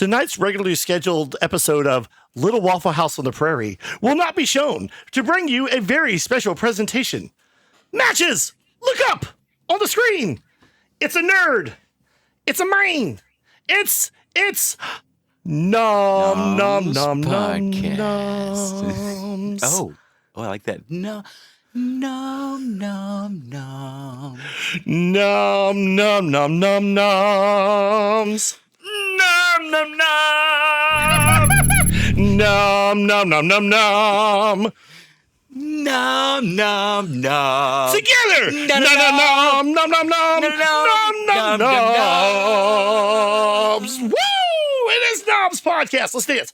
Tonight's regularly scheduled episode of Little Waffle House on the Prairie will not be shown to bring you a very special presentation. Matches! Look up on the screen. It's a nerd. It's a mine. It's nom nom nom nom noms. Oh, I like that. No, nom nom nom. Nom nom nom nom noms. Nom nom nom. Nom nom nom nom nom. Nom nom nom. Together. Nom nom nom nom nom nom nom noms. Woo! It is Noms Podcast. Let's dance.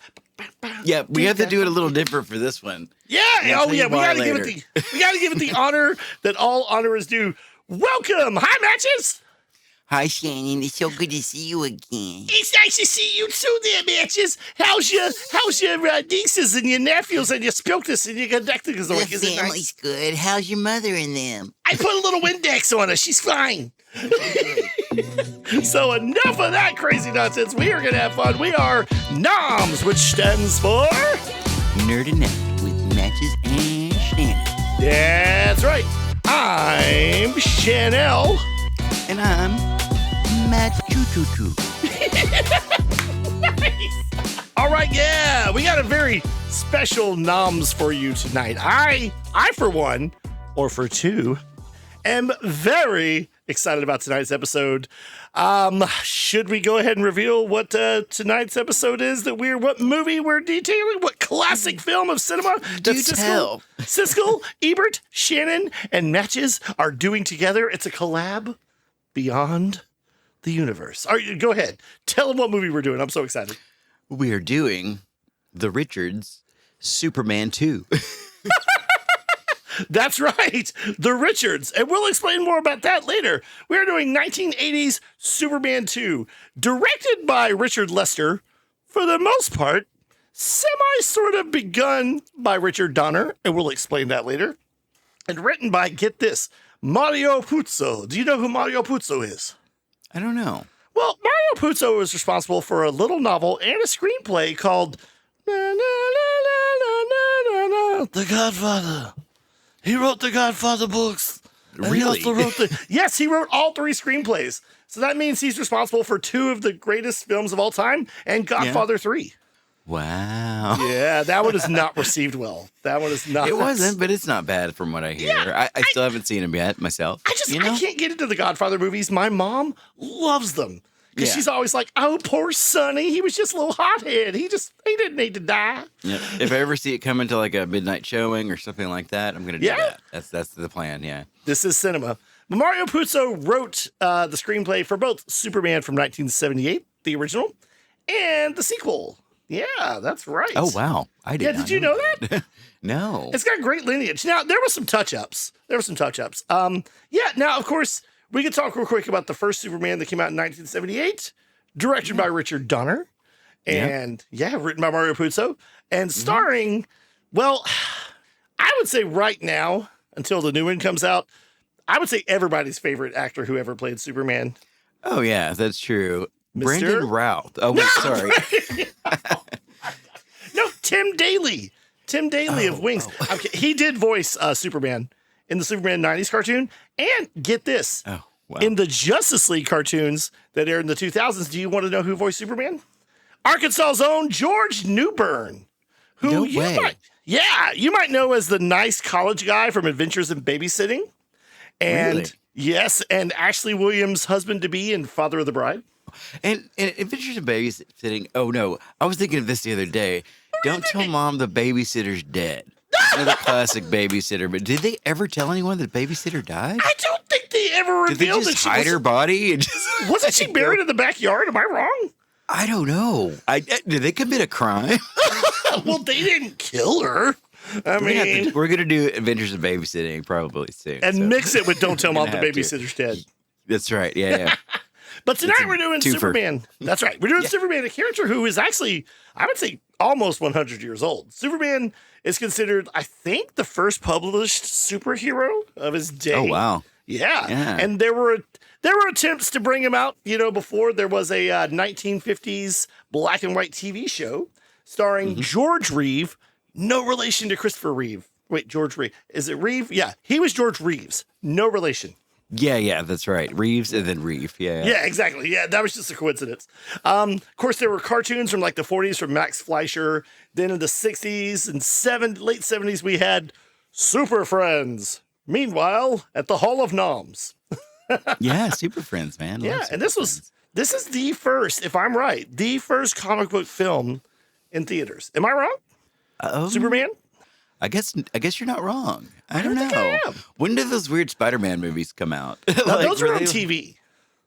Yeah, we have to do it a little different for this one. Yeah. Oh yeah. We gotta give it the honor that all honor is due. Welcome. Hi, Matches. Hi, Shannon. It's so good to see you again. It's nice to see you too, there, Matches. How's your nieces and your nephews and your spilkus and your conductors? The family's good. How's your mother and them? I put a little Windex on her. She's fine. So enough of that crazy nonsense. We are going to have fun. We are NOMS, which stands for Nerd and Night with Matches and Shannon. That's right. I'm Shannon. And I'm Matt Choo-Choo-Choo. Nice. All right, yeah. We got a very special NOMS for you tonight. I for one, or for two, am very excited about tonight's episode. Should we go ahead and reveal what tonight's episode is? What movie we're detailing? What classic film of cinema that Siskel, Ebert, Shannon, and Matches are doing together? It's a collab beyond the universe. All right, go ahead. Tell them what movie we're doing. I'm so excited. We are doing The Richards' Superman 2. That's right, The Richards, and we'll explain more about that later. We're doing 1980s Superman 2, directed by Richard Lester, for the most part, sort of begun by Richard Donner, and we'll explain that later, and written by, get this, Mario Puzo. Do you know who Mario Puzo is? I don't know. Well, Mario Puzo was responsible for a little novel and a screenplay called The Godfather. He wrote the Godfather books. Really? Yes, he wrote all three screenplays. So that means he's responsible for two of the greatest films of all time and Godfather 3. Wow. Yeah, that one is not received well. That one is not. It wasn't, but it's not bad from what I hear. Yeah, I still haven't seen him yet myself. I can't get into the Godfather movies. My mom loves them. Because she's always like, oh, poor Sonny. He was just a little hothead. He didn't need to die. Yep. If I ever see it come into like a midnight showing or something like that, I'm going to do that. That's the plan, yeah. This is cinema. Mario Puzo wrote the screenplay for both Superman from 1978, the original, and the sequel. Yeah, that's right. Oh, wow. I did. Yeah, did you know that? No. It's got great lineage. Now, there were some touch-ups. Now, of course, we could talk real quick about the first Superman that came out in 1978, directed by Richard Donner, and written by Mario Puzo, and starring, well, I would say right now, until the new one comes out, I would say everybody's favorite actor who ever played Superman. Oh, yeah, that's true. Mr. Brandon Routh. Oh, wait, sorry. No, Tim Daly. Tim Daly of Wings. Oh. Okay, he did voice Superman in the Superman 90s cartoon. And get this. Oh, wow. In the Justice League cartoons that aired in the 2000s, do you want to know who voiced Superman? Arkansas's own George Newbern. Who you might know as the nice college guy from Adventures in Babysitting. And really? Yes, and Ashley Williams' husband-to-be in Father of the Bride. And Adventures in Babysitting, oh no, I was thinking of this the other day. Don't tell mom the babysitter's dead. Another classic babysitter, but did they ever tell anyone that the babysitter died? I don't think they ever revealed did they just hide her body? And wasn't she buried in the backyard? Am I wrong? I don't know. Did they commit a crime? Well, they didn't kill her. We're going to do Adventures in Babysitting probably soon. And mix it with Don't Tell Mom the Babysitter's Dead. That's right. Yeah. But tonight we're doing Superman. That's right. We're doing Superman, a character who is actually, I would say, almost 100 years old. Superman is considered, I think, the first published superhero of his day. Oh, wow. Yeah. And there were there were attempts to bring him out, before. There was a 1950s black and white TV show starring George Reeve, no relation to Christopher Reeve. Wait, George Reeve. Is it Reeve? Yeah, he was George Reeves. No relation. Yeah, that's right. Reeves and then Reeve. Yeah, exactly. Yeah, that was just a coincidence. Of course, there were cartoons from like the 40s from Max Fleischer. Then in the 60s and late 70s, we had Super Friends. Meanwhile, at the Hall of Noms. Yeah, Super Friends, man. Yeah, and this is the first, if I'm right, the first comic book film in theaters. Am I wrong? Superman? I guess you're not wrong. I don't know. Think I am. When did those weird Spider-Man movies come out? No, those were on TV.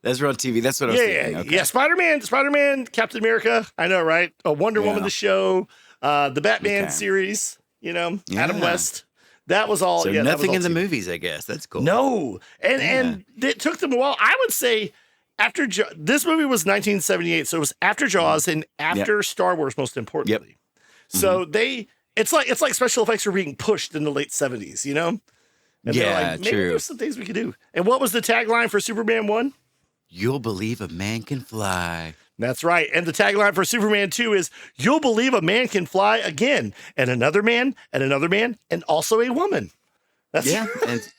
Those were on TV. That's what I was thinking. Okay. Yeah. Spider-Man, Captain America. I know, right? Wonder Woman, the show, the Batman series. Adam West. That was all. So that nothing was all in the TV. movies, I guess. That's cool. No, and it took them a while. I would say after this movie was 1978, so it was after Jaws and after Star Wars, most importantly. So it's like special effects were being pushed in the late 70s, And they're like, maybe true. there's some things we could do. And what was the tagline for Superman 1? You'll believe a man can fly. That's right. And the tagline for Superman 2 is, you'll believe a man can fly again, and another man, and also a woman. That's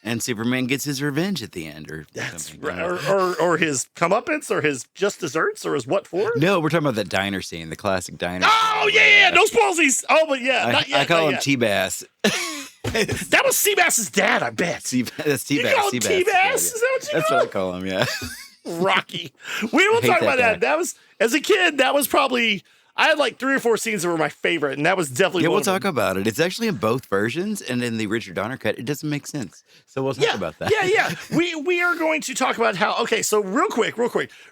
and Superman gets his revenge at the end, or that's something. right. Or his comeuppance, or his just desserts, or his what for? No, we're talking about that diner scene, the classic diner. Oh yeah, no spoilsies. Oh, but yeah, not yet. I call not him yet. T-Bass. That was Seabass's dad, I bet. That's T-Bass. You call him T-Bass? Is that what you That's call what him? I call him. Yeah. Rocky. We will hate talk about that that. That was, as a kid, that was probably, I had like 3 or 4 scenes that were my favorite, and that was definitely Yeah, one we'll of them. talk about it. It's actually in both versions, and in the Richard Donner cut, it doesn't make sense. So we'll talk about that. Yeah. We are going to talk about how, okay, so real quick,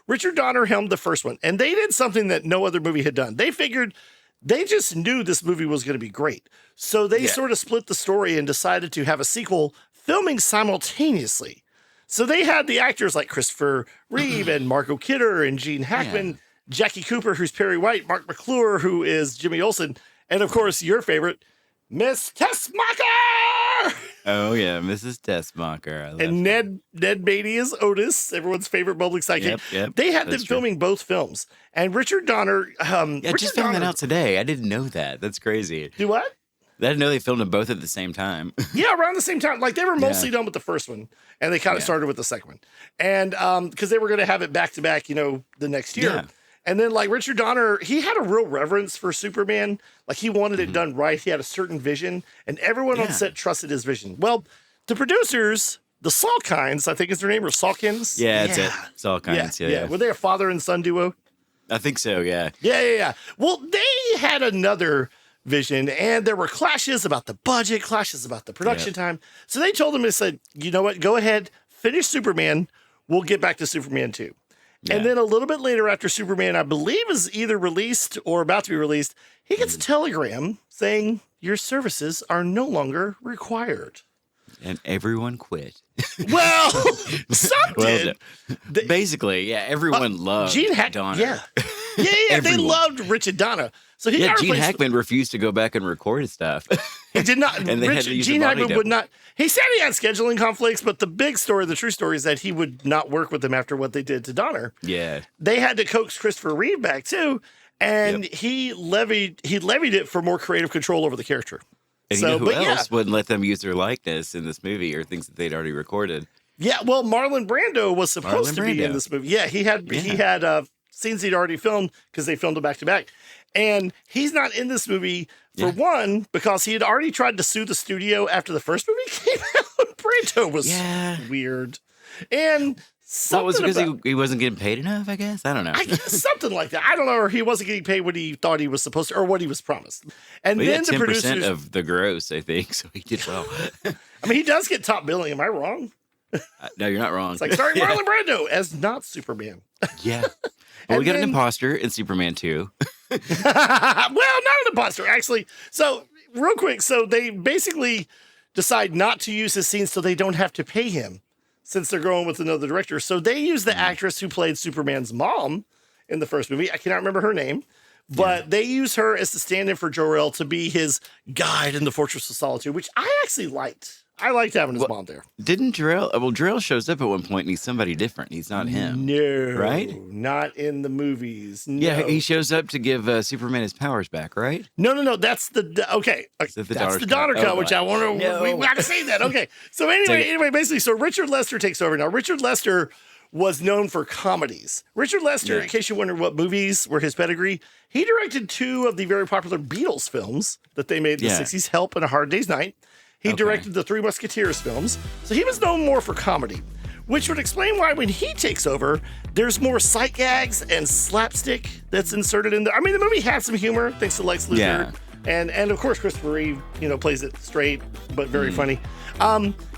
Richard Donner helmed the first one, and they did something that no other movie had done. They just knew this movie was going to be great. So they sort of split the story and decided to have a sequel filming simultaneously. So they had the actors like Christopher Reeve and Margot Kidder and Gene Hackman, Jackie Cooper, who's Perry White, Mark McClure, who is Jimmy Olsen, and of course, your favorite, Miss Tessmacher! Oh, yeah, Mrs. Tessmacher. And Ned Beatty is Otis, everyone's favorite bubbly sidekick. Yep, they had them that's true. filming both films. And Richard Donner... I just found that out today. I didn't know that. That's crazy. Do what? I didn't know they filmed them both at the same time. Yeah, around the same time. Like, they were mostly done with the first one, and they kind of started with the second one. And because they were going to have it back-to-back, the next year. Yeah. And then, like, Richard Donner, he had a real reverence for Superman. Like, he wanted it done right. He had a certain vision, and everyone on set trusted his vision. Well, the producers, the Salkinds, I think is their name, or Salkins? Yeah, that's it. Salkinds, yeah. Were they a father and son duo? I think so, yeah. Yeah. Well, they had another vision, and there were clashes about the budget, clashes about the production time. So they told him, they said, you know what, go ahead, finish Superman. We'll get back to Superman 2. Yeah. And then a little bit later after Superman, I believe, is either released or about to be released, he gets a telegram saying, your services are no longer required. And everyone quit. Well, some did. Basically, yeah, everyone loved Gene Donner. Yeah, they loved Richard Donner. So he got Gene replaced. Hackman refused to go back and record his stuff. He did not. And they had to use Gene the body Hackman would double. not. He said he had scheduling conflicts, but the big story, the true story, is that he would not work with them after what they did to Donner. Yeah. They had to coax Christopher Reeve back too, and he levied it for more creative control over the character. And you know who else wouldn't let them use their likeness in this movie or things that they'd already recorded? Yeah, well, Marlon Brando was supposed to be in this movie. Yeah, he had scenes he'd already filmed because they filmed it back to back. And he's not in this movie, for one, because he had already tried to sue the studio after the first movie came out. Brando was weird. And So was it because he wasn't getting paid enough, I guess? I don't know. I guess something like that. I don't know, or he wasn't getting paid what he thought he was supposed to, or what he was promised. And Well, then he the got 10% producers... of the gross, I think, so he did well. I mean, he does get top billing. Am I wrong? No, you're not wrong. It's like starring Marlon Brando as not Superman. Yeah. Well, we got an imposter in Superman 2. Well, not an imposter, actually. So, real quick, so they basically decide not to use his scenes so they don't have to pay him since they're going with another director. So they use the actress who played Superman's mom in the first movie. I cannot remember her name, But they use her as the stand-in for Jor-El to be his guide in the Fortress of Solitude, which I actually liked. I liked having his mom there. Didn't Jor-El? Well, Jor-El shows up at one point and he's somebody different. He's not him. No. Right? Not in the movies. No. Yeah, he shows up to give Superman his powers back, right? No. That's the okay. That's the daughter cut, which I want to. We got to say that. Okay. So anyway, basically, so Richard Lester takes over now. Richard Lester was known for comedies. Richard Lester, in case you wonder what movies were his pedigree, he directed 2 of the very popular Beatles films that they made in the 60s, Help and A Hard Day's Night. He directed the 3 Musketeers films. So he was known more for comedy, which would explain why when he takes over, there's more sight gags and slapstick that's inserted in there. I mean, the movie had some humor, thanks to Lex Luthor. Yeah. And of course, Christopher Reeve, plays it straight, but very funny.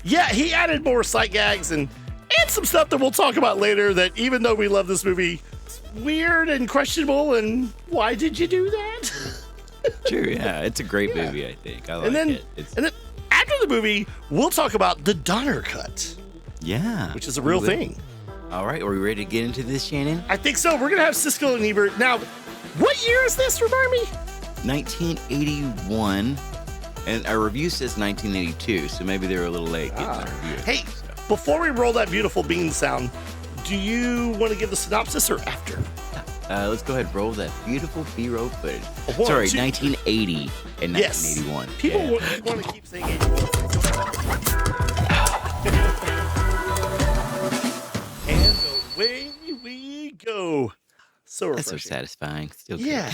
He added more sight gags and some stuff that we'll talk about later that even though we love this movie, it's weird and questionable. And why did you do that? True, yeah. It's a great movie, I think. I like it. And then after the movie, we'll talk about the Donner Cut. Yeah. Which is a real thing. All right. Are we ready to get into this, Shannon? I think so. We're going to have Siskel and Ebert. Now, what year is this? Remind me. 1981. And our review says 1982, so maybe they were a little late getting the review. Hey, before we roll that beautiful bean sound, do you want to give the synopsis or after? Let's go ahead and roll that beautiful B-roll footage. 1980 and 1981. People want to keep saying 81. And away we go. So refreshing. That's so satisfying. Still good. Yeah.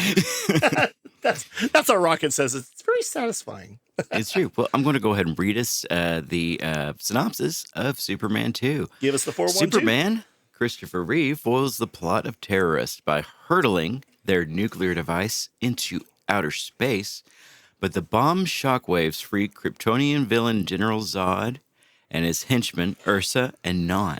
That's how Rocket says it. It's very satisfying. It's true. Well, I'm going to go ahead and read us the synopsis of Superman 2. Give us the 412. Superman, Christopher Reeve, foils the plot of terrorists by hurtling their nuclear device into outer space, but the bomb shockwaves free Kryptonian villain General Zod and his henchmen Ursa and Non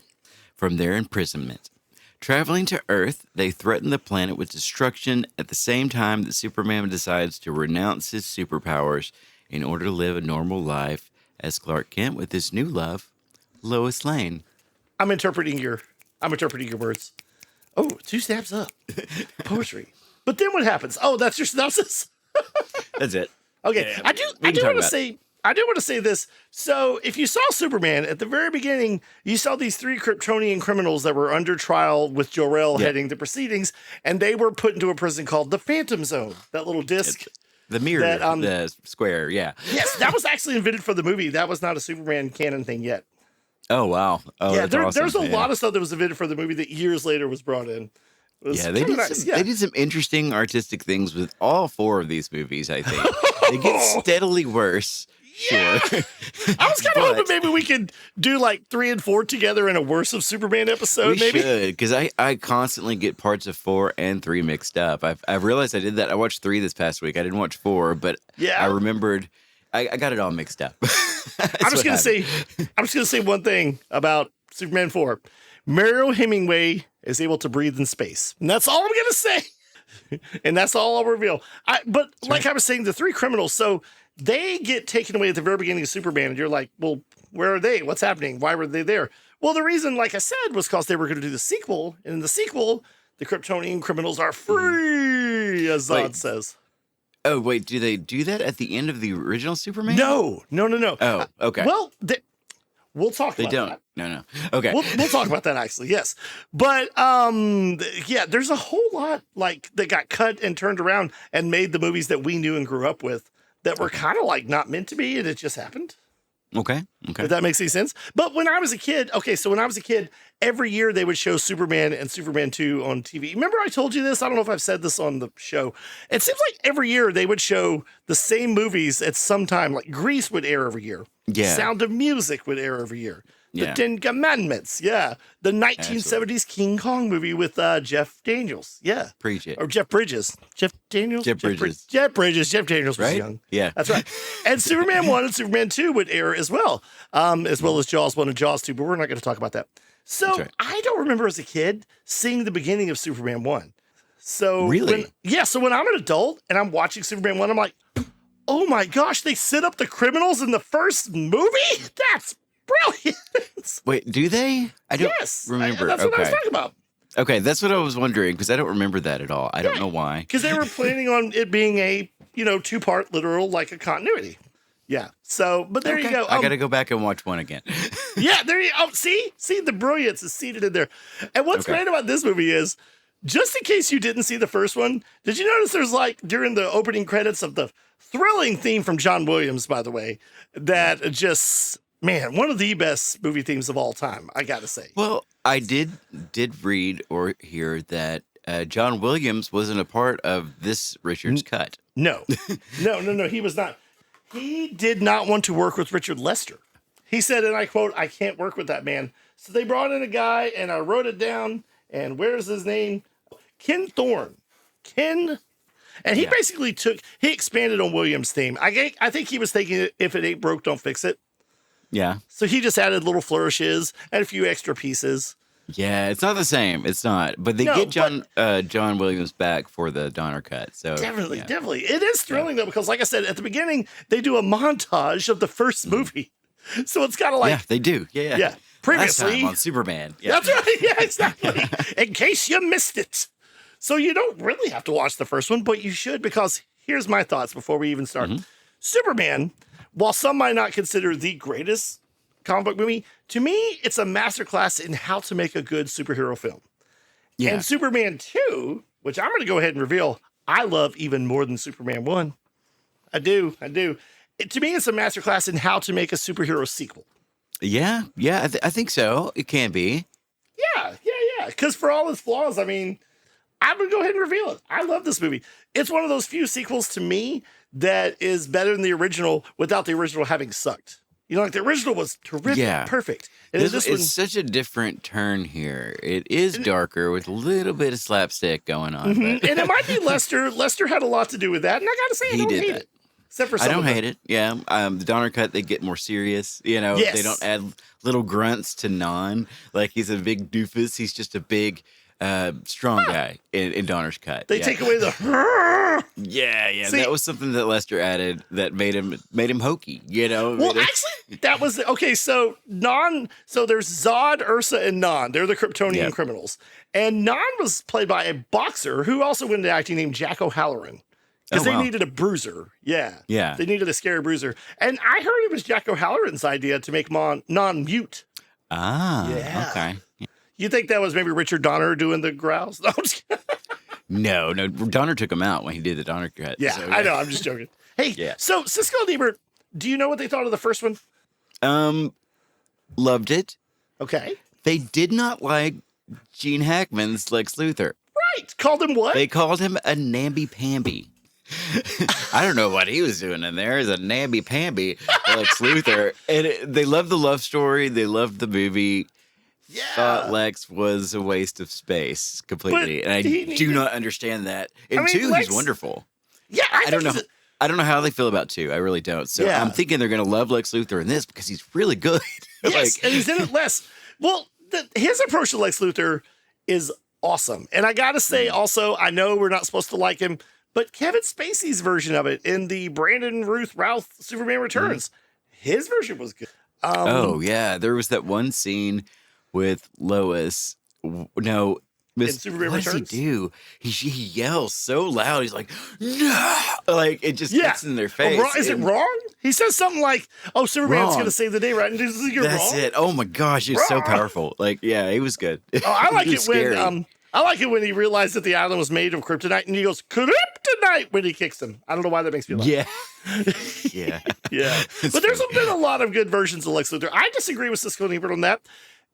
from their imprisonment. Traveling to Earth, they threaten the planet with destruction at the same time that Superman decides to renounce his superpowers in order to live a normal life as Clark Kent with his new love, Lois Lane. I'm interpreting your words. Oh, 2 steps up. Poetry. But then what happens? Oh, that's your synopsis? That's it. Okay. Yeah, I do want to say this. So if you saw Superman at the very beginning, you saw these 3 Kryptonian criminals that were under trial with Jor-El heading the proceedings, and they were put into a prison called the Phantom Zone, that little disc. The mirror, the square, yeah. Yes, that was actually invented for the movie. That was not a Superman canon thing yet. Oh, wow. Oh, yeah, that's awesome. There's a lot of stuff that was invented for the movie that years later was brought in. They did some interesting artistic things with all 4 of these movies, I think. They get steadily worse. Yeah. Sure. I was kind of hoping maybe we could do like 3 and 4 together in a Worst of Superman episode. We should, because I constantly get parts of 4 and 3 mixed up. I've realized I did that. I watched 3 this past week. I didn't watch 4, but I remembered. I got it all mixed up. I'm just gonna say one thing about Superman 4. Mariel Hemingway is able to breathe in space, and that's all I'm gonna say. And that's all I'll reveal. But like I was saying, the 3 criminals. So they get taken away at the very beginning of Superman, and you're like, well, where are they? What's happening? Why were they there? Well, the reason, like I said, was because they were going to do the sequel. And in the sequel, the Kryptonian criminals are free, as Zod says. Oh, wait, do they do that at the end of the original Superman? No. Oh, okay. Well, we'll talk about that. No. Okay. We'll talk about that, actually, yes. But, there's a whole lot, that got cut and turned around and made the movies that we knew and grew up with that were kind of, not meant to be, and it just happened. Okay. If that makes any sense. But when I was a kid, every year they would show Superman and Superman 2 on TV. Remember I told you this? I don't know if I've said this on the show. It seems like every year they would show the same movies at some time. Like Grease would air every year. Yeah. Sound of Music would air every year. The Yeah. 10 Commandments. Yeah. The 1970s King Kong movie with Jeff Daniels. Yeah. Preach it. Or Jeff Bridges. Jeff Daniels? Jeff Bridges. Jeff Bridges. Jeff Daniels was Right? young. Yeah. That's right. And Superman 1 and Superman 2 would air as well as Jaws 1 and Jaws 2, but we're not going to talk about that. So right. I don't remember as a kid seeing the beginning of Superman 1. So Really? So when I'm an adult and I'm watching Superman 1, I'm like, oh my gosh, they set up the criminals in the first movie? That's brilliant. Wait, do they? I don't remember. That's what I was talking about. Okay, that's what I was wondering because I don't remember that at all. I don't know why. Because they were planning on it being a, 2-part literal, like a continuity. Yeah. So, but there you go. I got to go back and watch one again. Yeah, there you go. See, the brilliance is seated in there. And what's great about this movie is, just in case you didn't see the first one, did you notice there's during the opening credits of the thrilling theme from John Williams, by the way, that just, man, one of the best movie themes of all time, I got to say. Well, I did read or hear that John Williams wasn't a part of this Richards cut. No, he was not. He did not want to work with Richard Lester. He said, and I quote, "I can't work with that man." So they brought in a guy, and I wrote it down. And where's his name? Ken Thorne. And he basically he expanded on Williams' theme. I think he was thinking, if it ain't broke, don't fix it. Yeah. So he just added little flourishes and a few extra pieces. Yeah, it's not the same. It's not. But they get John Williams back for the Donner cut. So definitely. It is thrilling though, because like I said, at the beginning, they do a montage of the first movie. So it's kind of like, yeah, they do. Yeah. Previously Last time on Superman. Yeah. That's right. Yeah, exactly. In case you missed it. So you don't really have to watch the first one, but you should, because here's my thoughts before we even start. Superman, while some might not consider the greatest comic book movie, to me, it's a masterclass in how to make a good superhero film. Yeah. And Superman 2, which I'm going to go ahead and reveal, I love even more than Superman 1. I do. To me, it's a masterclass in how to make a superhero sequel. Yeah. I think so. It can be. Yeah. Because for all its flaws, I mean, I'm going to go ahead and reveal it. I love this movie. It's one of those few sequels to me that is better than the original without the original having sucked. Like the original was terrific, perfect. And this one, it's such a different turn here. It is darker with a little bit of slapstick going on. And it might be Lester. Lester had a lot to do with that. And I got to say, I don't hate it. Except for some I don't hate it. Yeah. The Donner cut, they get more serious. They don't add little grunts to Non. Like he's a big doofus. He's just a big, strong guy in Donner's cut. They take away the... Yeah. See, that was something that Lester added that made him hokey, Well, actually, that was... Okay, so Non... So there's Zod, Ursa, and Non. They're the Kryptonian criminals. And Non was played by a boxer who also went into acting named Jack O'Halloran. Because they needed a bruiser. Yeah. They needed a scary bruiser. And I heard it was Jack O'Halloran's idea to make Non mute. Okay. You think that was maybe Richard Donner doing the growls? No, I'm just kidding. No. Donner took him out when he did the Donner cut. Yeah, so, I know. I'm just joking. Hey, so Siskel Ebert, do you know what they thought of the first one? Loved it. Okay. They did not like Gene Hackman's Lex Luthor. Right. Called him what? They called him a namby-pamby. I don't know what he was doing in there. As a namby-pamby Lex Luthor. And they loved the love story. They loved the movie. Yeah. Thought Lex was a waste of space completely. But and I do not understand that. And Lex, he's wonderful. Yeah. I don't know. I don't know how they feel about 2. I really don't. So I'm thinking they're going to love Lex Luthor in this because he's really good. Yes, and he's in it less. Well, his approach to Lex Luthor is awesome. And I got to say also, I know we're not supposed to like him, but Kevin Spacey's version of it in the Brandon Routh Superman Returns, his version was good. There was that one scene with Lois. No, in Superman Returns? What does he do? He yells so loud. He's like, no! Like, it just gets in their face. Is it wrong? He says something like, oh, Superman's going to save the day, right? And you're That's wrong? it. Oh, my gosh. It's so powerful. Like, yeah, he was good. Oh, I like it when... I like it when he realized that the island was made of kryptonite, and he goes, kryptonite, when he kicks him. I don't know why that makes me laugh. Yeah. But there's been a lot of good versions of Lex Luthor. I disagree with Siskel Ebert on that.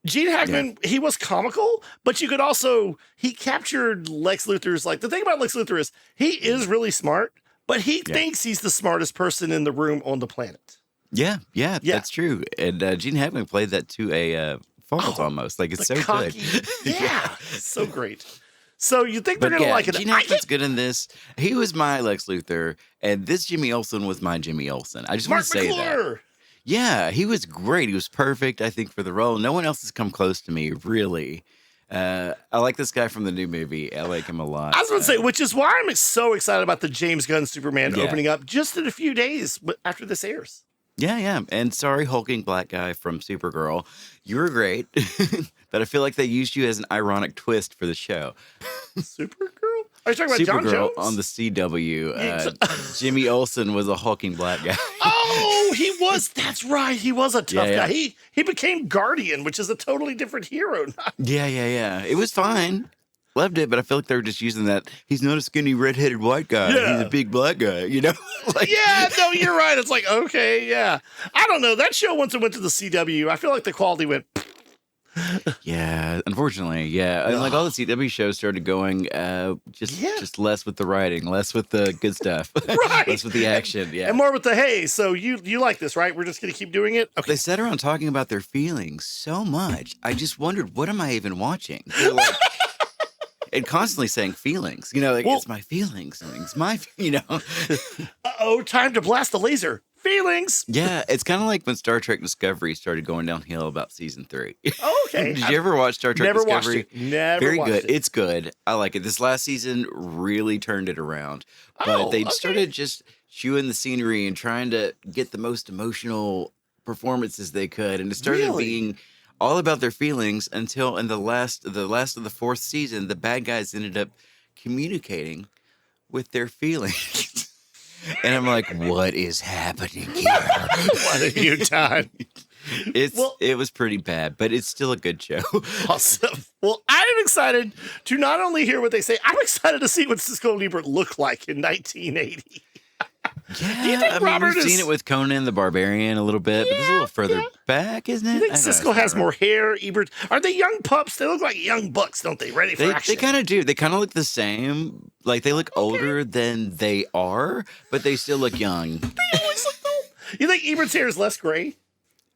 Gene Hackman, he was comical, but you could also, he captured Lex Luthor's, the thing about Lex Luthor is he is really smart, but he thinks he's the smartest person in the room on the planet. Yeah, that's true. And Gene Hackman played that to a fault almost. Like, it's so cocky, good. Yeah, so great. So you think they're going to like it. Gene Hackman's good in this. He was my Lex Luthor, and this Jimmy Olsen was my Jimmy Olsen. I just want to say that. Yeah, he was great. He was perfect, I think, for the role. No one else has come close to me, really. I like this guy from the new movie. I like him a lot. I was going to say, which is why I'm so excited about the James Gunn Superman opening up just in a few days after this airs. Yeah. And sorry, hulking black guy from Supergirl. You were great. but I feel like they used you as an ironic twist for the show. Supergirl? Are you talking about John Supergirl Jones? on the CW. Jimmy Olsen was a hulking black guy. Oh, he was. That's right. He was a tough guy. He became Guardian, which is a totally different hero. Yeah. It was fine. Loved it, but I feel like they were just using that. He's not a skinny redheaded white guy. Yeah. He's a big black guy, like, yeah, no, you're right. It's like, okay, yeah. I don't know. That show, once it went to the CW, I feel like the quality went. Yeah, unfortunately, yeah. And like all the CW shows started going just less with the writing, less with the good stuff, right. less with the action, and more with the, hey, so you like this, right? We're just going to keep doing it? Okay. They sat around talking about their feelings so much. I just wondered, what am I even watching? They're like, and constantly saying feelings, it's my feelings. It's my, Uh-oh, time to blast the laser. Feelings. Yeah, it's kind of like when Star Trek Discovery started going downhill about season 3. Oh, okay. Did you ever watch Star Trek Never Discovery? Watched it. Never Very watched good. it. It's good. I like it. This last season really turned it around. But they started just chewing the scenery and trying to get the most emotional performances they could. And it started being all about their feelings until in the last of the fourth season, the bad guys ended up communicating with their feelings. And I'm like, what is happening here? What have you done? It was pretty bad, but it's still a good show. Awesome. Well, I'm excited to not only hear what they say, I'm excited to see what Siskel Ebert looked like in 1980. Yeah, Do you think we've seen it with Conan the Barbarian a little bit, but it's a little further back, isn't it? You think Siskel has more hair? Ebert, are they young pups? They look like young bucks, don't they? Ready for action. They kind of do. They kind of look the same. Like they look older than they are, but they still look young. They always look old. You think Ebert's hair is less gray?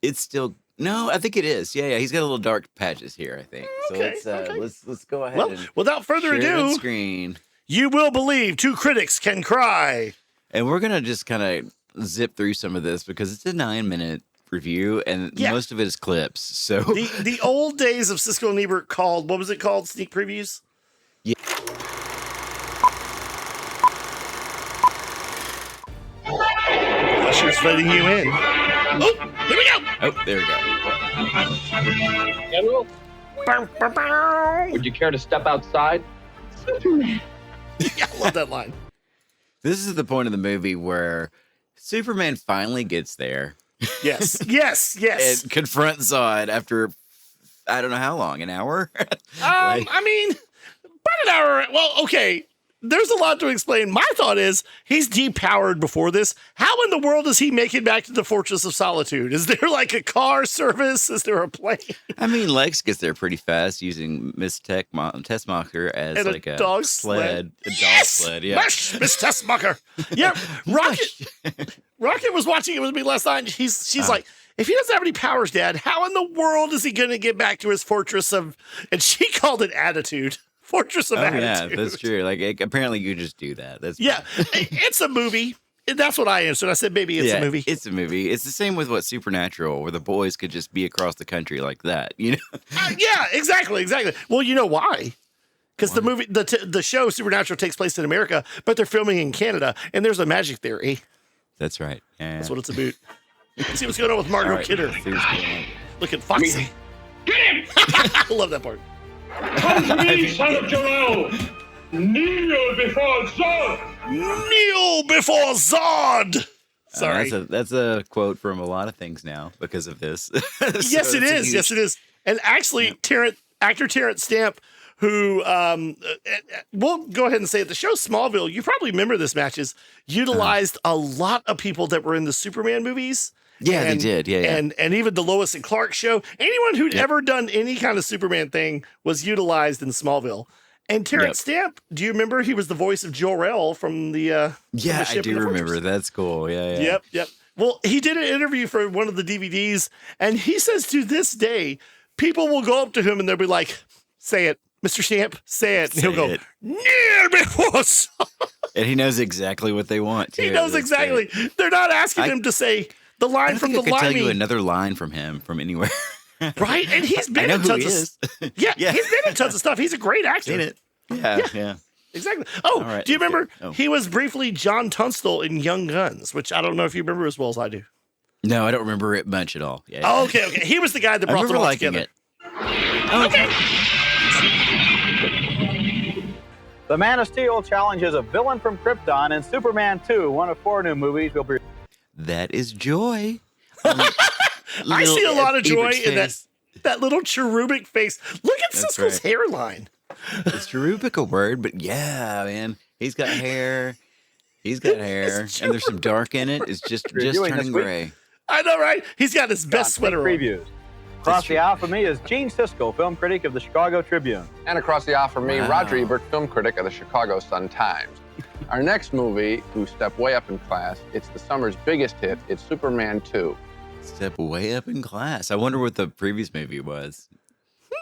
It's still no. I think it is. Yeah. He's got a little dark patches here. I think. Okay, So let's go ahead. Well, without further ado, screen. You will believe two critics can cry. And we're gonna just kind of zip through some of this because it's a 9-minute review, and most of it is clips. So the old days of Siskel and Ebert called, what was it called? Sneak previews? Yeah. Usher's letting you in. Oh, here we go. Oh, there we go. General, would you care to step outside? Superman. Yeah, I love that line. This is the point of the movie where Superman finally gets there. Yes. And confronts Zod after, I don't know how long, an hour? I mean, about an hour. Well, okay. There's a lot to explain. My thought is he's depowered before this. How in the world does he make it back to the Fortress of Solitude? Is there like a car service? Is there a plane? I mean, Lex gets there pretty fast using Miss Tessmacher as and like a dog sled. A dog sled, yeah. Mush, Miss Tessmacher. Yeah, Rocket was watching it with me last night. She's like, if he doesn't have any powers, Dad, how in the world is he going to get back to his Fortress of... And she called it Attitude. Fortress of Attitude. Yeah, that's true. Like, apparently you just do that. It's a movie. That's what I answered. I said, baby, it's a movie. It's a movie. It's the same with Supernatural, where the boys could just be across the country like that, yeah, exactly. Well, you know why? Because the movie, the show Supernatural takes place in America, but they're filming in Canada, and there's a magic theory. That's right. Yeah. That's what it's about. See what's going on with Margot Kidder. Look at Foxy. Get him! I love that part. Come to me, son of Jor-El! Kneel before Zod! Kneel before Zod! Sorry. That's a quote from a lot of things now because of this. Yes, it is. Yes, it is. And actually, actor Terrence Stamp, who, we'll go ahead and say it, the show Smallville, you probably remember this, Matches, utilized a lot of people that were in the Superman movies. Yeah, they did. Yeah. And even the Lois and Clark show. Anyone who'd ever done any kind of Superman thing was utilized in Smallville. And Terrence Stamp, do you remember he was the voice of Jor-El from the Yeah, from the I do remember. That's cool. Yeah. Yep. Well, he did an interview for one of the DVDs, and he says to this day, people will go up to him and they'll be like, say it, Mr. Stamp, say it. And he'll go, kneel before Zod. And he knows exactly what they want, too. He knows exactly. They're not asking him to say the line from the line. I could tell you another line from him from anywhere. Right? And he's been in tons of yeah, he's been in tons of stuff. He's a great actor. Seen it. Yeah. Exactly. Oh, do you remember he was briefly John Tunstall in Young Guns, which I don't know if you remember as well as I do. No, I don't remember it much at all. Yeah. Oh, okay. He was the guy that brought them all together. It. Okay. The Man of Steel challenges a villain from Krypton in Superman 2, one of 4 new movies will be. That is joy. I see a lot of joy in that little cherubic face. Look at That's Siskel's right. hairline. Is cherubic a word? But yeah, man. He's got hair. He's got hair. And there's some dark in it. It's just Reviewing turning this week. gray. I know, right? He's got his best sweater on. Previews. Across the aisle for me is Gene Siskel, film critic of the Chicago Tribune. And across the aisle from me, Wow. Roger Ebert, film critic of the Chicago Sun-Times. Our next movie, who step way up in class, it's the summer's biggest hit. It's Superman 2. Step way up in class. I wonder what the previous movie was.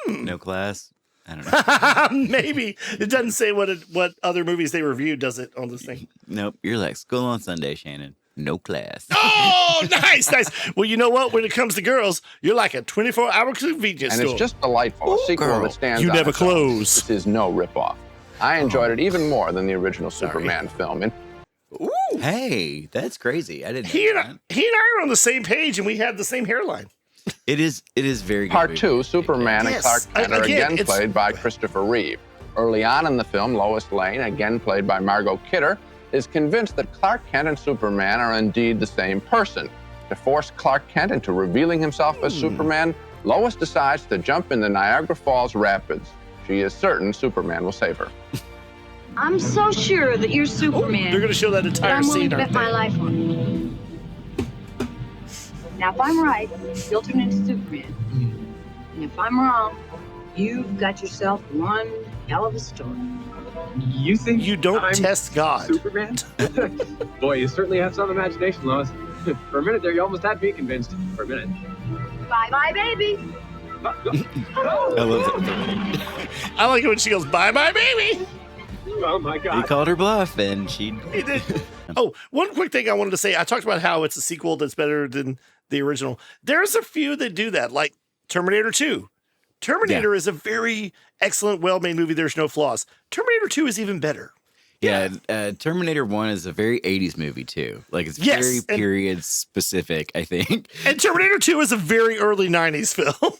No class? I don't know. Maybe. It doesn't say what other movies they reviewed, does it, on this thing? Nope. You're like school on Sunday, Shannon. No class. Oh, nice. Well, you know what? When it comes to girls, you're like a 24-hour convenience And store. it's just delightful. A sequel girl. that stands You on never its own. close. This is no ripoff. I enjoyed it even more than the original Superman film. And Ooh. Hey, that's crazy. I didn't know He and that. I are on the same page, and we had the same hairline. It is very good. Part movie. 2, Superman and Yes. Clark Kent are Again, again it's- played by Christopher Reeve. Early on in the film, Lois Lane, again played by Margot Kidder, is convinced that Clark Kent and Superman are indeed the same person. To force Clark Kent into revealing himself as Superman, Lois decides to jump in the Niagara Falls Rapids. She is certain Superman will save her. I'm so sure that you're Superman. They're going to show that that entire I'm willing scene, to aren't bet my they? life on it. Now, if I'm right, you'll turn into Superman. And if I'm wrong, you've got yourself one hell of a story. You think You don't I'm test God. Superman? Boy, you certainly have some imagination, Lois. For a minute there, you almost had me convinced. For a minute. Bye-bye, baby. I love that. I like it when she goes, bye-bye, baby. Oh my He God. called her bluff, and she. He did. Oh, one quick thing I wanted to say. I talked about how it's a sequel that's better than the original. There's a few that do that, like Terminator 2. Terminator is a very excellent, well-made movie. There's no flaws. Terminator 2 is even better. Yeah, Terminator 1 is a very 80s movie, too. Like, it's Yes, very and- period specific, I think. And Terminator 2 is a very early 90s film.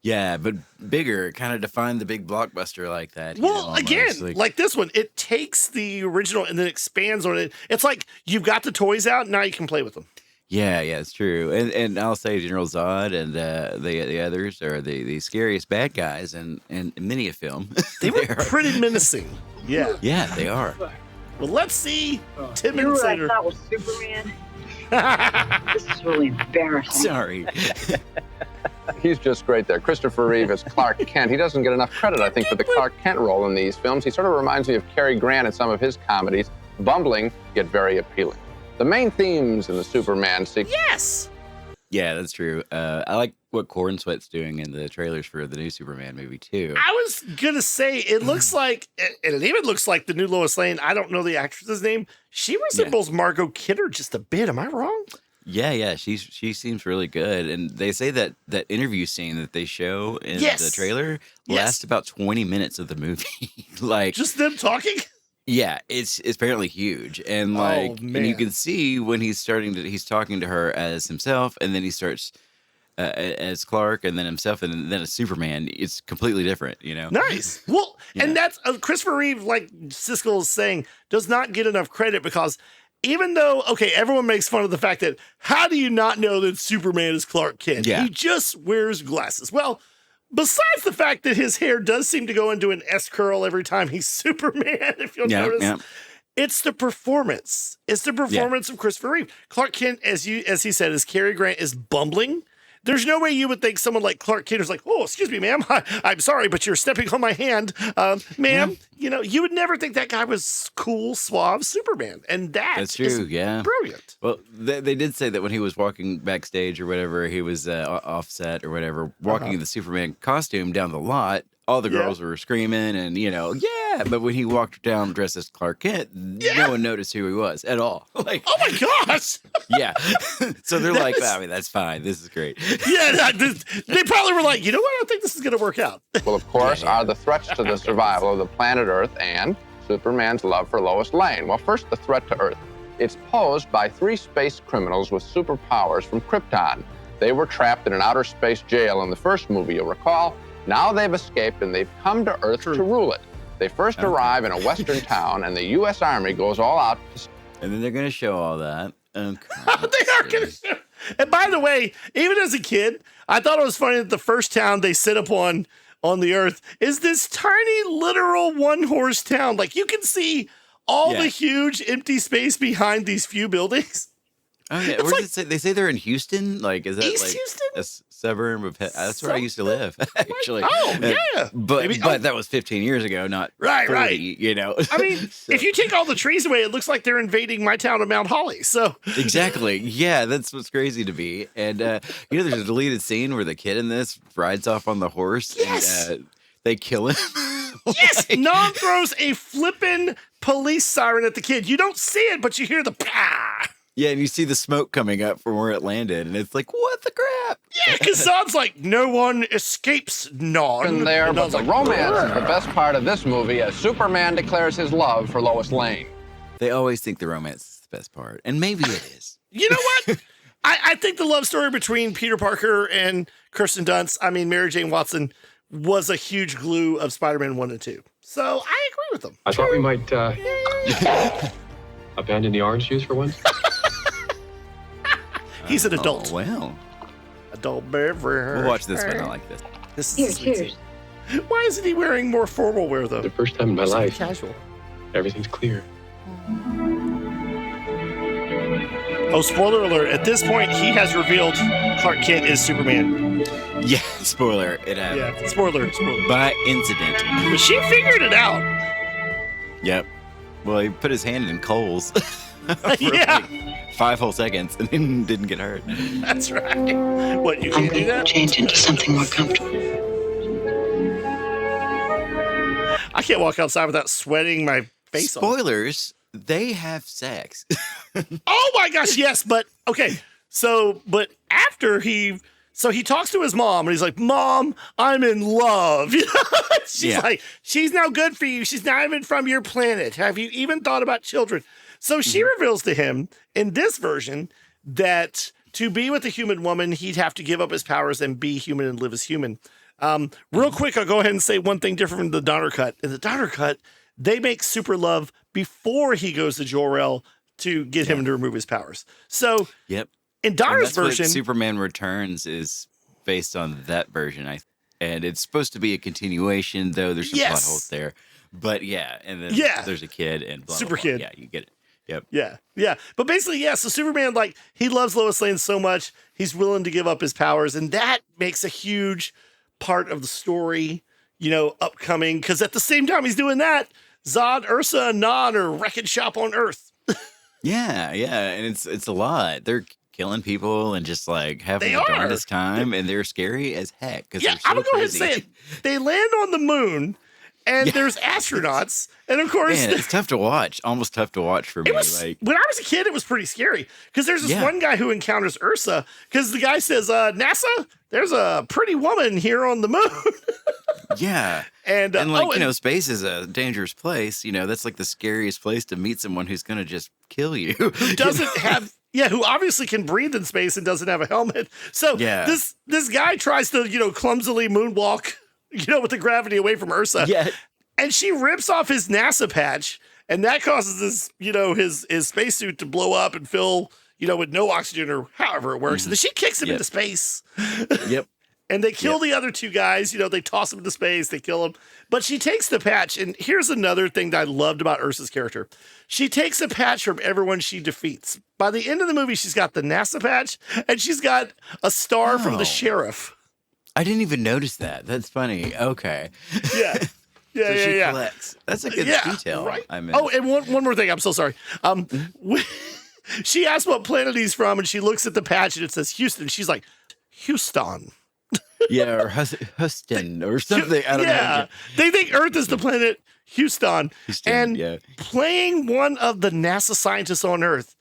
Yeah, but bigger, kind of defined the big blockbuster like that. Well, again, like this one, it takes the original and then expands on it. It's like you've got the toys out, now you can play with them. Yeah, it's true. And I'll say General Zod and the others are the scariest bad guys in many a film. They were pretty menacing. Yeah. Yeah, they are. Well, let's see 10 You know minutes what I later. thought was Superman? This is really embarrassing. Sorry. He's just great there. Christopher Reeve as Clark Kent. He doesn't get enough credit, I think, for the Clark Kent role in these films. He sort of reminds me of Cary Grant in some of his comedies. Bumbling, yet very appealing. The main themes in the Superman sequence. Yes. Yeah, that's true. I like what Corn Sweat's doing in the trailers for the new Superman movie, too. I was going to say, it looks like, and it even looks like the new Lois Lane. I don't know the actress's name. She resembles Margot Kidder just a bit. Am I wrong? Yeah, she seems really good, and they say that interview scene that they show in the trailer lasts about 20 minutes of the movie. Like just them talking. Yeah, it's apparently huge, and like, and you can see when he's talking to her as himself, and then he starts as Clark, and then himself, and then as Superman. It's completely different, you know. Nice. Well, and that's Christopher Reeve, like Siskel is saying, does not get enough credit because. Even though, okay, everyone makes fun of the fact that how do you not know that Superman is Clark Kent? Yeah. He just wears glasses. Well, besides the fact that his hair does seem to go into an S curl every time he's Superman, if you'll notice, it's the performance. It's the performance of Christopher Reeve. Clark Kent, as he said, as Cary Grant is bumbling. There's no way you would think someone like Clark Kent is like, oh, excuse me, ma'am. I'm sorry, but you're stepping on my hand. Ma'am, you know, you would never think that guy was cool, suave Superman. And that's true, yeah. Brilliant. Well, they did say that when he was walking backstage or whatever, he was offset or whatever, walking in the Superman costume down the lot, all the girls were screaming and, you know, yeah. But when he walked down dressed as Clark Kent, no one noticed who he was at all. Like, oh my gosh. Yeah. So they're like, I mean, that's fine. This is great. Yeah. They probably were like, you know what? I think this is going to work out. Well, of course, are the threats to the survival of the planet Earth and Superman's love for Lois Lane. Well, first, the threat to Earth. It's posed by 3 space criminals with superpowers from Krypton. They were trapped in an outer space jail in the first movie, you'll recall. Now they've escaped and they've come to Earth to rule it. They first arrive in a western town, and the U.S. Army goes all out to... And then they're going to show all that. Okay. They are going to show. And by the way, even as a kid, I thought it was funny that the first town they sit up on the Earth is this tiny, literal one-horse town. Like, you can see all the huge empty space behind these few buildings. Oh, yeah. Where does it say? They say they're in Houston? Like, is that East like Houston? a suburb of... That's where I used to live, actually. Oh, yeah. But that was 15 years ago, not 30, you know. I mean, if you take all the trees away, it looks like they're invading my town of Mount Holly. So Exactly. Yeah, that's what's crazy to me. And, you know, there's a deleted scene where the kid in this rides off on the horse. Yes. And, they kill him. Yes, Nom throws a flippin' police siren at the kid. You don't see it, but you hear the pah. Yeah, and you see the smoke coming up from where it landed, and it's like, what the crap? Yeah, because Zod's like, no one escapes Non. There, And but Nod's the like, romance is the best part of this movie as Superman declares his love for Lois Lane. They always think the romance is the best part, and maybe it is. You know what? I think the love story between Peter Parker and Kirsten Dunst, I mean, Mary Jane Watson, was a huge glue of Spider-Man 1 and 2. So I agree with them. I thought we might abandon the orange juice for once. He's an adult. Oh, well. Adult beverage. We'll watch this one. I like this. This is Cheers, sweet tea. Why isn't he wearing more formal wear, though? The first time in my So life, casual. everything's clear. Oh, spoiler alert. At this point, he has revealed Clark Kent is Superman. Yeah, spoiler. It happened. Yeah, spoiler. By incident. But she figured it out. Yep. Well, he put his hand in Cole's. Yeah. Like 5 whole seconds and then didn't get hurt. That's right. What, you I'm can't do going to that? change into something more comfortable. I can't walk outside without sweating my face off. Spoilers, they have sex. Oh my gosh, yes, but okay. So, but after he talks to his mom and he's like, "Mom, I'm in love." She's like, "She's no good for you. She's not even from your planet. Have you even thought about children?" So she reveals to him in this version that to be with a human woman, he'd have to give up his powers and be human and live as human. Real quick, I'll go ahead and say one thing different from the Donner Cut. In the Donner Cut, they make super love before he goes to Jor-El to get him to remove his powers. So Yep. in Donner's that's what version, Superman Returns is based on that version, and it's supposed to be a continuation, though there's some plot holes there. But yeah, and then there's a kid and blah, Super blah, blah. kid. Yeah, you get it. Yep. Yeah. But basically, so Superman, like, he loves Lois Lane so much, he's willing to give up his powers. And that makes a huge part of the story, upcoming. Because at the same time he's doing that, Zod, Ursa, and Non are wrecking shop on Earth. Yeah. And it's a lot. They're killing people and just like having the darndest time. And they're scary as heck. They're so I'm going to go ahead and crazy. say it. They land on the moon. And there's astronauts, and of course, man, it's tough to watch. Almost tough to watch for me. When I was a kid, it was pretty scary because there's this one guy who encounters Ursa because the guy says, "NASA, there's a pretty woman here on the moon." Yeah, and space is a dangerous place. That's like the scariest place to meet someone who's going to just kill you. Who doesn't have. Yeah, who obviously can breathe in space and doesn't have a helmet. So this guy tries to clumsily moonwalk. With the gravity away from Ursa. Yeah. And she rips off his NASA patch, and that causes his spacesuit to blow up and fill, with no oxygen or however it works. And then she kicks him into space. Yep. And they kill the other two guys. They toss him into space. They kill him. But she takes the patch. And here's another thing that I loved about Ursa's character. She takes a patch from everyone she defeats. By the end of the movie, she's got the NASA patch, and she's got a star from the sheriff. I didn't even notice that. That's funny. Okay. Yeah. So she collects. That's a good detail. Right. Oh, and one more thing. I'm so sorry. She asks what planet he's from, and she looks at the patch, and it says Houston. She's like, Houston. Yeah, or Houston or something. I don't know. They think Earth is the planet Houston. And playing one of the NASA scientists on Earth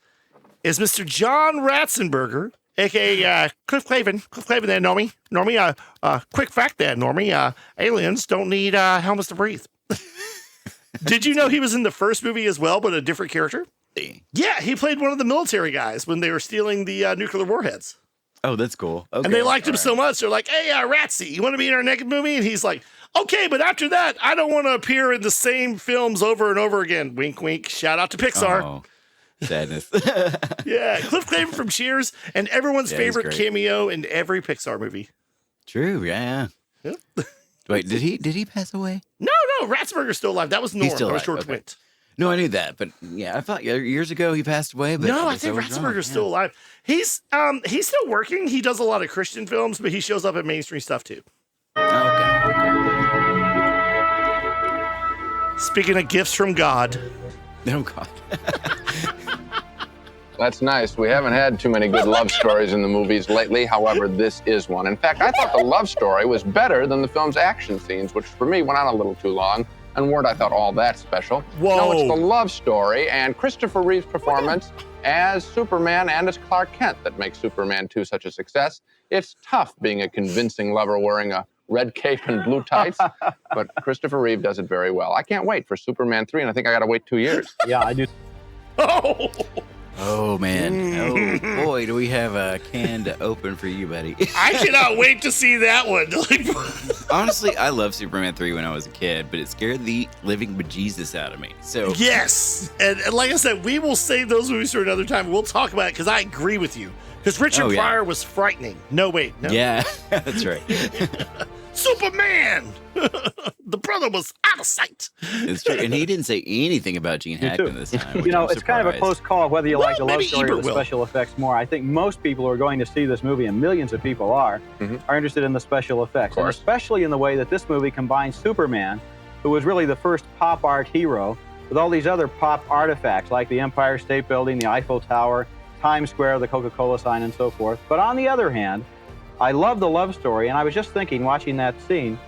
is Mr. John Ratzenberger, a.k.a. Cliff Clavin. Cliff Clavin there, Normie. Normie, quick fact there, Normie. Aliens don't need helmets to breathe. Did you know he was in the first movie as well, but a different character? Yeah, he played one of the military guys when they were stealing the nuclear warheads. Oh, that's cool. Okay. And they liked him so much, they're like, hey, Ratsy, you want to be in our next movie? And he's like, okay, but after that, I don't want to appear in the same films over and over again. Wink, wink. Shout out to Pixar. Oh, sadness. Yeah, Cliff Clavin from Cheers, and everyone's favorite cameo in every Pixar movie. True, yeah. Wait, did he pass away? No, Ratzberger's still alive. That was Norm. That was George Wendt. No, I knew that, but yeah, I thought years ago he passed away. But no, I think Ratzberger's still alive. He's still working. He does a lot of Christian films, but he shows up at mainstream stuff too. Okay. Speaking of gifts from God. Oh God. That's nice. We haven't had too many good love stories in the movies lately. However, this is one. In fact, I thought the love story was better than the film's action scenes, which for me went on a little too long and weren't, I thought, all that special. Whoa. No, it's the love story and Christopher Reeve's performance as Superman and as Clark Kent that makes Superman 2 such a success. It's tough being a convincing lover wearing a red cape and blue tights, but Christopher Reeve does it very well. I can't wait for Superman 3, and I think I got to wait 2 years. Yeah, I do. Oh, man. Oh, boy, do we have a can to open for you, buddy. I cannot wait to see that one. Honestly, I loved Superman 3 when I was a kid, but it scared the living bejesus out of me. So yes. And like I said, we will save those movies for another time. We'll talk about it because I agree with you. Because Richard Pryor was frightening. No, wait. No. Yeah, that's right. Superman! The brother was out of sight. It's true. And he didn't say anything about Gene Hackman this time. You know, it's kind of a close call whether you like the love story or the special effects more. I think most people who are going to see this movie, and millions of people are interested in the special effects. And especially in the way that this movie combines Superman, who was really the first pop art hero, with all these other pop artifacts like the Empire State Building, the Eiffel Tower, Times Square, the Coca-Cola sign, and so forth. But on the other hand, I love the love story, and I was just thinking, watching that scene,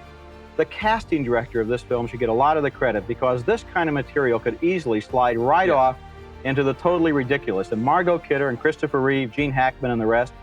the casting director of this film should get a lot of the credit because this kind of material could easily slide right off into the totally ridiculous. And Margot Kidder and Christopher Reeve, Gene Hackman, and the rest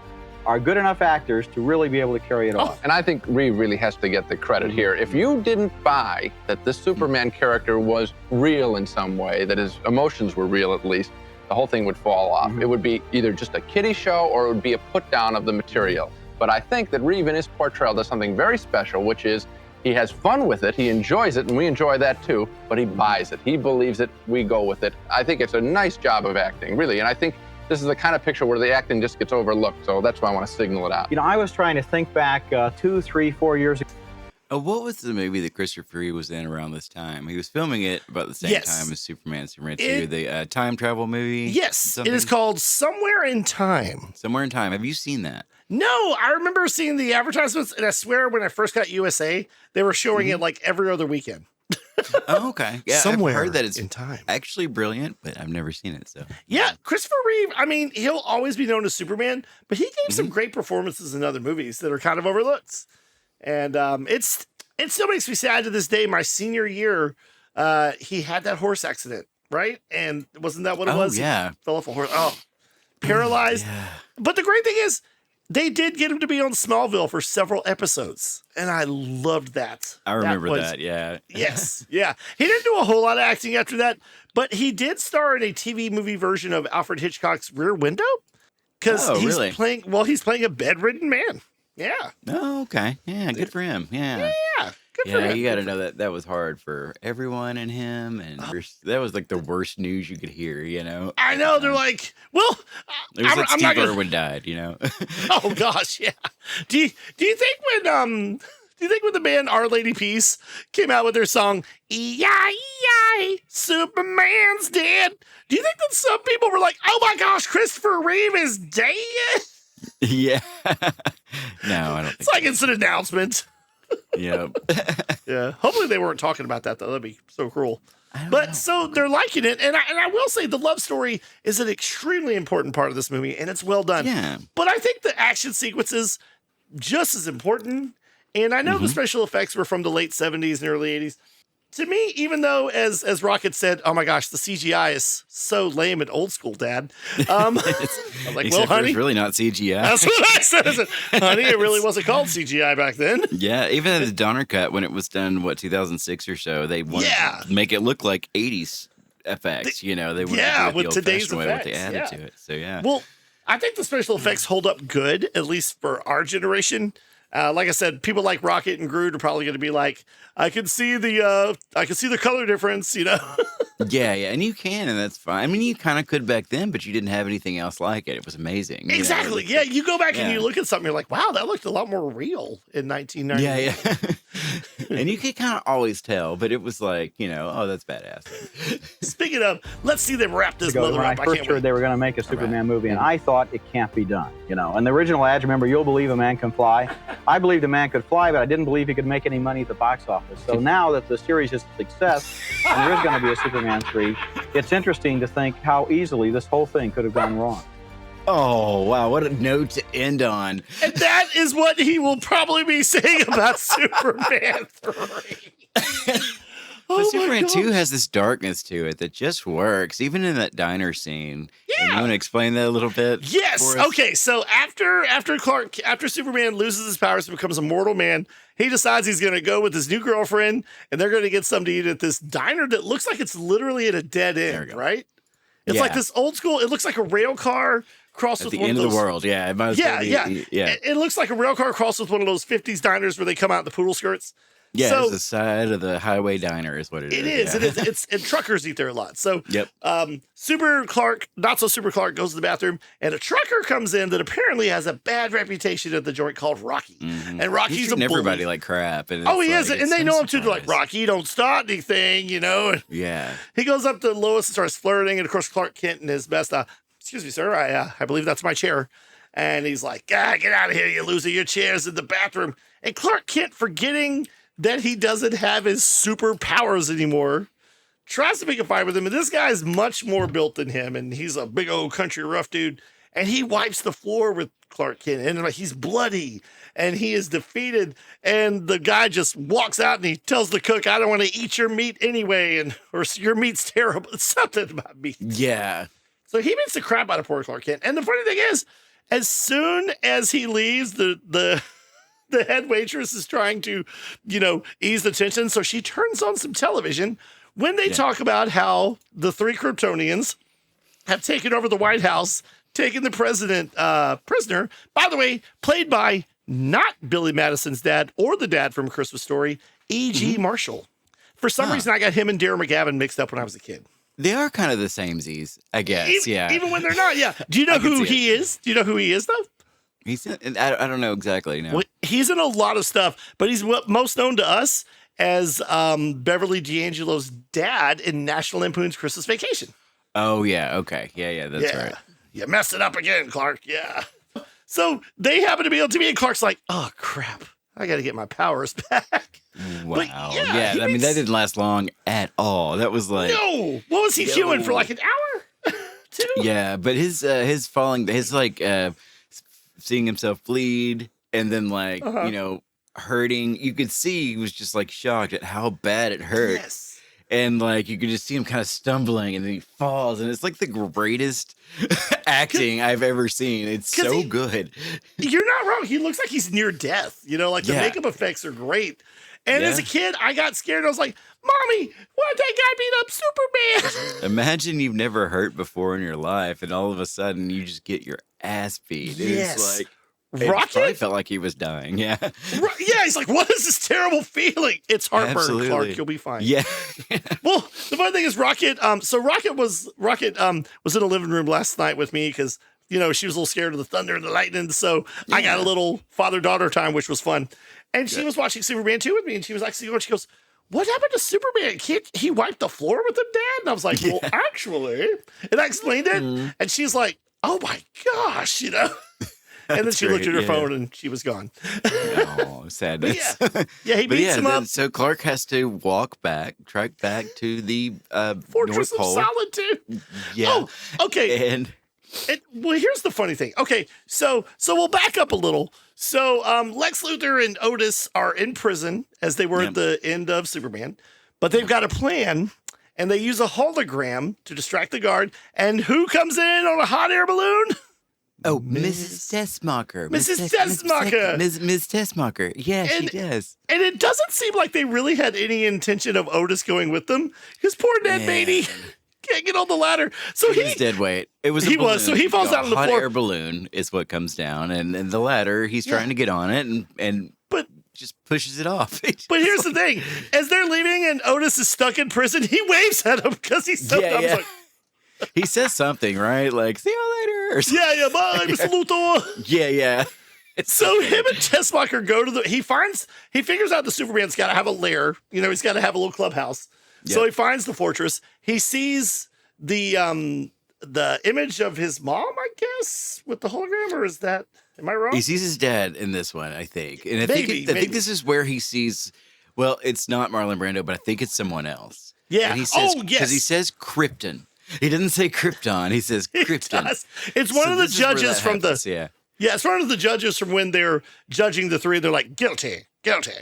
are good enough actors to really be able to carry it off. And I think Reeve really has to get the credit here. If you didn't buy that this Superman character was real in some way, that his emotions were real at least, the whole thing would fall off. It would be either just a kiddie show or it would be a put down of the material. But I think that Reeve in his portrayal does something very special, which is he has fun with it, he enjoys it, and we enjoy that too, but he buys it. He believes it, we go with it. I think it's a nice job of acting, really, and I think this is the kind of picture where the acting just gets overlooked, so that's why I want to signal it out. You know, I was trying to think back 2, 3, 4 years ago. What was the movie that Christopher Reeve was in around this time? He was filming it about the same time as Superman 2, the time travel movie. Yes, it is called Somewhere in Time. Somewhere in Time. Have you seen that? No, I remember seeing the advertisements, and I swear when I first got USA, they were showing it like every other weekend. Oh, okay. Yeah, Somewhere I've heard that it's in time. Actually brilliant, but I've never seen it. So yeah, Christopher Reeve, I mean, he'll always be known as Superman, but he gave some great performances in other movies that are kind of overlooked. And it still makes me sad to this day. My senior year, he had that horse accident, right? And wasn't that what it was? Yeah. He fell off a horse. Oh, paralyzed. Yeah. But the great thing is, they did get him to be on Smallville for several episodes, and I loved that. I remember that, yeah. Yes, yeah. He didn't do a whole lot of acting after that, but he did star in a TV movie version of Alfred Hitchcock's Rear Window, because he's playing a bedridden man. Yeah. Oh, okay. Yeah, good for him. Yeah. Yeah. Good for him. You got to know that was hard for everyone and him, and that was like the worst news you could hear, you know? I know. They're like, well, it was like Steve Irwin died, you know? Oh, gosh, yeah. Do you think when the band Our Lady Peace came out with their song, E-I-E-I, Superman's dead, do you think that some people were like, oh my gosh, Christopher Reeve is dead? Yeah. No, I don't think it's like it's an announcement. Yep. Yeah. Hopefully they weren't talking about that, though. That'd be so cruel. But so they're liking it. And I will say the love story is an extremely important part of this movie, and it's well done. Yeah. But I think the action sequences just as important. And I know the special effects were from the late 70s and early 80s. To me, even though, as Rocket said, oh my gosh, the CGI is so lame and old school, Dad. I'm like, well, honey, it's really not CGI. That's what I said. Honey, it really wasn't called CGI back then. Yeah, even in the Donner Cut, when it was done, 2006 or so, they wanted to make it look like 80s effects. You know, they wanted to do it with the today's old-fashioned way, what effects. they added to it. So yeah. Well, I think the special effects hold up good, at least for our generation. Like I said, people like Rocket and Groot are probably going to be like, I can see the color difference, Yeah, and you can, and that's fine. I mean, you kind of could back then, but you didn't have anything else like it. It was amazing. Exactly. You know? You go back and you look at something, you're like, wow, that looked a lot more real in 1990. Yeah. And you could kind of always tell, but it was like, oh, that's badass. Speaking of, let's see them wrap this mother when up. I first heard they were going to make a Superman movie, and I thought it can't be done. And the original ad, remember, you'll believe a man can fly. I believed a man could fly, but I didn't believe he could make any money at the box office. So now that the series is a success, and there is going to be a Superman 3, it's interesting to think how easily this whole thing could have gone wrong. Oh, wow. What a note to end on. And that is what he will probably be saying about Superman 3. But Superman 2 has this darkness to it that just works, even in that diner scene. Yeah. And you want to explain that a little bit? Yes. Okay. So after Superman loses his powers and becomes a mortal man, he decides he's going to go with his new girlfriend, and they're going to get something to eat at this diner that looks like it's literally at a dead end, right? It's like this old school. It looks like a rail car crossed with the one end of of those, the world. Yeah. It might as well be, It looks like a rail car crossed with one of those 50s diners where they come out in the poodle skirts. Yeah, so, it's the side of the highway diner is what it is. It is. And truckers eat there a lot. So, Super Clark, not so Super Clark, goes to the bathroom, and a trucker comes in that apparently has a bad reputation at the joint called Rocky. Mm-hmm. And Rocky's a bully. Everybody like crap. And he is. And they know him too. They're like, Rocky, don't start anything, And he goes up to Lois and starts flirting. And of course, Clark Kent in his best, excuse me, sir, I believe that's my chair. And he's like, get out of here, you loser. Your chair's in the bathroom. And Clark Kent, forgetting that he doesn't have his superpowers anymore, tries to make a fight with him. And this guy's much more built than him. And he's a big old country rough dude. And he wipes the floor with Clark Kent. And he's bloody. And he is defeated. And the guy just walks out and he tells the cook, I don't want to eat your meat anyway. Or your meat's terrible. It's something about meat. Yeah. So he beats the crap out of poor Clark Kent. And the funny thing is, as soon as he leaves, the head waitress is trying to, ease the tension. So she turns on some television when they talk about how the 3 Kryptonians have taken over the White House, taken the president prisoner. By the way, played by not Billy Madison's dad or the dad from A Christmas Story, E.G. Marshall. For some reason, I got him and Darren McGavin mixed up when I was a kid. They are kind of the samesies, I guess. Even when they're not. Yeah. Do you know who he is? Do you know who he is, though? I don't know exactly. No. Well, he's in a lot of stuff, but he's most known to us as Beverly D'Angelo's dad in National Lampoon's Christmas Vacation. Oh, yeah. Okay. Yeah, that's right. You messed it up again, Clark. Yeah. So they happen to be on TV, and Clark's like, oh, crap. I got to get my powers back. Wow. But I mean, that didn't last long at all. That was like... No. What was he doing for like an hour? 2? Yeah, but his falling... seeing himself bleed and then hurting, you could see he was just like shocked at how bad it hurt. Yes. And like you could just see him kind of stumbling and then he falls, and it's like the greatest acting I've ever seen. It's so good. You're not wrong. He looks like he's near death. The makeup effects are great. And as a kid, I got scared. I was like, Mommy, why'd that guy beat up Superman? Imagine you've never hurt before in your life, and all of a sudden you just get your ass beat. Yes. It's like, Rocket? I felt like he was dying. Yeah. Yeah. He's like, what is this terrible feeling? It's heartburn, Absolutely. Clark. You'll be fine. Yeah. Well, the funny thing is Rocket was in a living room last night with me because, she was a little scared of the thunder and the lightning. So I got a little father-daughter time, which was fun. And she was watching Superman 2 with me, and she was like, she goes, what happened to Superman? Can't he wipe the floor with him, Dad? And I was like, well, actually. And I explained it. And she's like, oh my gosh, And then she looked at her phone and she was gone. Oh, sadness. He beats him up. So Clark has to trek back to the Fortress North Pole. of Solitude. Yeah. Oh, okay. And well, here's the funny thing. Okay, so we'll back up a little. So Lex Luthor and Otis are in prison as they were at the end of Superman, but they've got a plan, and they use a hologram to distract the guard. And who comes in on a hot air balloon? Oh, Mrs. Tessmacher. Mrs. Tessmacher. Ms. Tessmacher. Yeah, she does. And it doesn't seem like they really had any intention of Otis going with them, because poor Ned Beatty can't get on the ladder. So he's dead weight. It was he was. So he falls out on the hot floor. Air balloon is what comes down, and the ladder. He's trying to get on it, but just pushes it off. But here's the thing: as they're leaving, and Otis is stuck in prison, he waves at him because he's so dumb. Yeah. He says something, right? Like, see you later. Yeah, bye, Mr. Luthor. Yeah. So him and Tessmacher go to he figures out the Superman's got to have a lair. He's got to have a little clubhouse. Yep. So he finds the fortress. He sees the image of his mom, I guess, with the hologram, or is that, am I wrong? He sees his dad in this one, I think. And I think this is where he sees, well, it's not Marlon Brando, but I think it's someone else. Yeah. And he says, yes. Because he says Krypton. He doesn't say Krypton. He says Krypton. It's one of the judges from Yeah, it's one of the judges from when they're judging the three. They're like, guilty.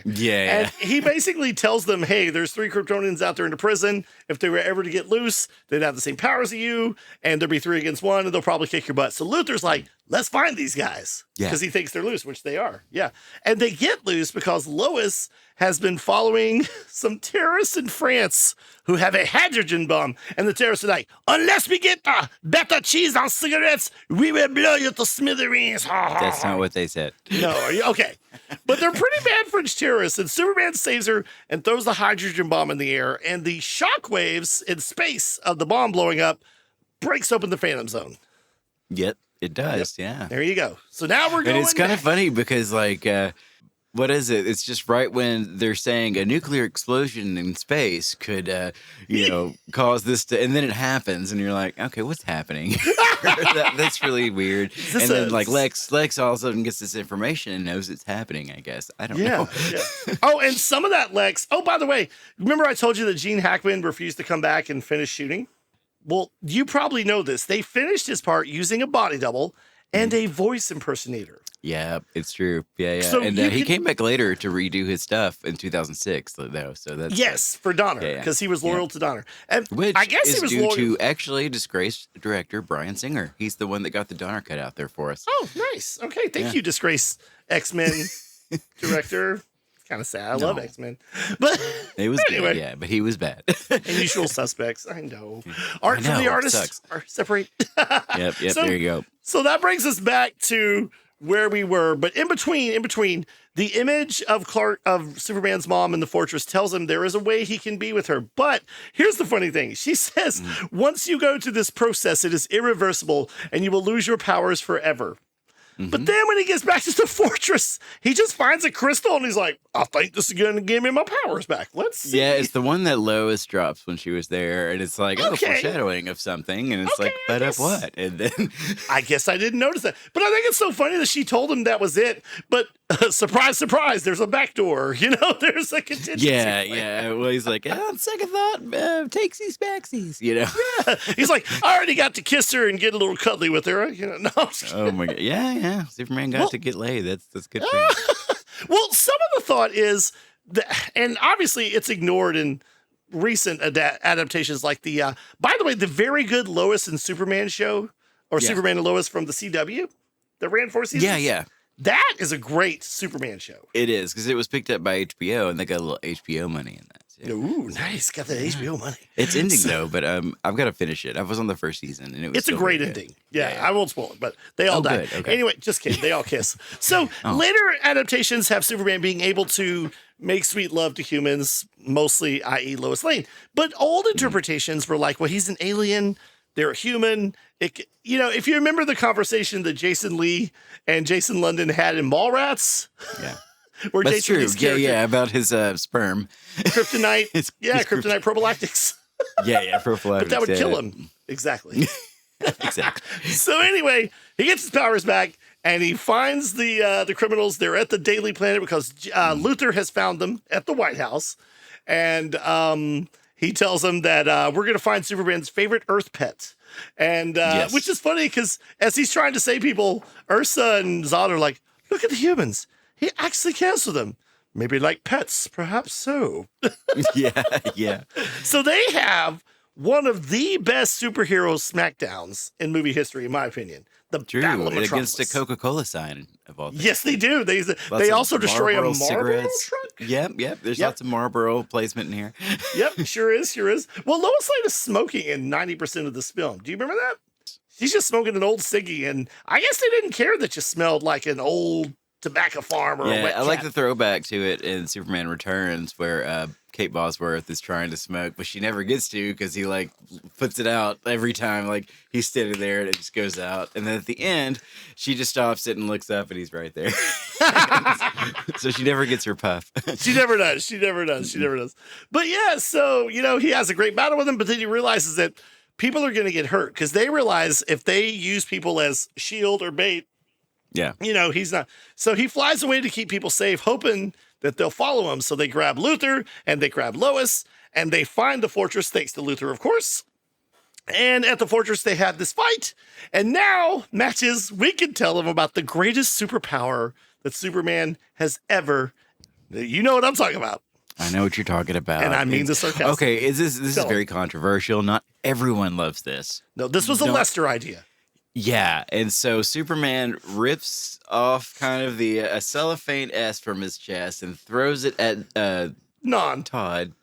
Yeah. And he basically tells them, hey, there's 3 Kryptonians out there in the prison. If they were ever to get loose, they'd have the same powers as you, and there'd be 3 against 1, and they'll probably kick your butt. So Luthor's like, let's find these guys. Because he thinks they're loose, which they are. Yeah. And they get loose because Lois has been following some terrorists in France who have a hydrogen bomb. And the terrorists are like, unless we get better cheese on cigarettes, we will blow you to smithereens. That's not what they said. No, are you okay? But they're pretty bad French terrorists, and Superman saves her and throws the hydrogen bomb in the air, and the shock waves in space of the bomb blowing up breaks open the Phantom Zone. Yep, it does. Yep. Yeah. There you go. So now we're going. And it's kind of funny because, like, what is it? It's just right when they're saying a nuclear explosion in space could, cause this to, and then it happens, and you're like, okay, what's happening? That's really weird. And then, like, Lex all of a sudden gets this information and knows it's happening, I guess. I don't know. Yeah. Oh, and some of that Lex, by the way, remember I told you that Gene Hackman refused to come back and finish shooting? Well, you probably know this. They finished his part using a body double and a voice impersonator. Yeah, it's true. Yeah. So and he came back later to redo his stuff in 2006, though. So that's for Donner, because he was loyal to Donner. And which I guess is he was due loyal to actually disgraced director Bryan Singer. He's the one that got the Donner cut out there for us. Oh, nice. Okay, thank you, disgraced X-Men director. Kind of sad. I love X-Men, but it was anyway. Good, yeah, but he was bad. And Usual Suspects. I know. Art from the artist are separate. Yep. So, there you go. So that brings us back to where we were, but in between, the image of Superman's mom in the fortress tells him there is a way he can be with her. But here's the funny thing. She says, once you go to this process, it is irreversible and you will lose your powers forever. Mm-hmm. But then when he gets back to the fortress, he just finds a crystal and he's like, I think this is going to give me my powers back. Let's see. Yeah, it's the one that Lois drops when she was there. And it's like, foreshadowing of something. And it's like, but of what? And then I guess I didn't notice that. But I think it's so funny that she told him that was it. But surprise, surprise, there's a back door. There's a contingency. Yeah. Well, he's like, on second thought, takesies, backsies, Yeah. He's like, I already got to kiss her and get a little cuddly with her. No. Oh, my God. Yeah. Superman got to get laid. That's good for him. Well, some of the thought is that, and obviously it's ignored in recent adaptations like by the way, the very good Lois and Superman show, or Superman and Lois from the CW that ran 4 seasons. Yeah. That is a great Superman show. It is, because it was picked up by HBO, and they got a little HBO money in that. Ooh, nice. Got that HBO money. It's ending, though, but I've got to finish it. I was on the first season, and it's a great ending. Yeah, I won't spoil it, but they all die. Good. Okay. Anyway, just kidding. They all kiss. So later adaptations have Superman being able to make sweet love to humans, mostly, i.e. Lois Lane. But old interpretations were like, well, he's an alien. They're a human. If you remember the conversation that Jason Lee and Jason London had in Mallrats. Yeah. Where That's Jason true. Lee's character, about his sperm. Kryptonite. Kryptonite prophylactics. Prophylactics. But that would kill him. Exactly. Exactly. So anyway, he gets his powers back and he finds the criminals. They're at the Daily Planet because Luthor has found them at the White House. And he tells them that we're going to find Superman's favorite Earth pet. And which is funny because as he's trying to save people, Ursa and Zod are like, look at the humans. He actually cares for them. Maybe like pets, perhaps so. Yeah. So they have one of the best superhero smackdowns in movie history, in my opinion. The Battle of Metropolis. Against a Coca-Cola sign of all things. Yes, they do. They also destroy a Marlboro truck. Yep. There's lots of Marlboro placement in here. Yep, sure is. Well, Lois Lane is smoking in 90% of this film. Do you remember that? She's just smoking an old ciggy, and I guess they didn't care that you smelled like an old tobacco farm or a wet cat. I like the throwback to it in Superman Returns where Kate Bosworth is trying to smoke, but she never gets to because he like puts it out every time. Like he's standing there and it just goes out. And then at the end, she just stops it and looks up and he's right there. So she never gets her puff. She never does. But yeah, so, he has a great battle with him, but then he realizes that people are going to get hurt because they realize if they use people as shield or bait, he's not. So he flies away to keep people safe, hoping that they'll follow him. So they grab Luthor and they grab Lois and they find the fortress, thanks to Luthor, of course. And at the fortress, they have this fight. And now, matches, we can tell them about the greatest superpower that Superman has ever. You know what I'm talking about. I know what you're talking about. And I mean the sarcasm. Okay, this is very controversial. Not everyone loves this. No, this was a Lester idea. Yeah, and so Superman rips off kind of a cellophane S from his chest and throws it at Todd. Not Todd.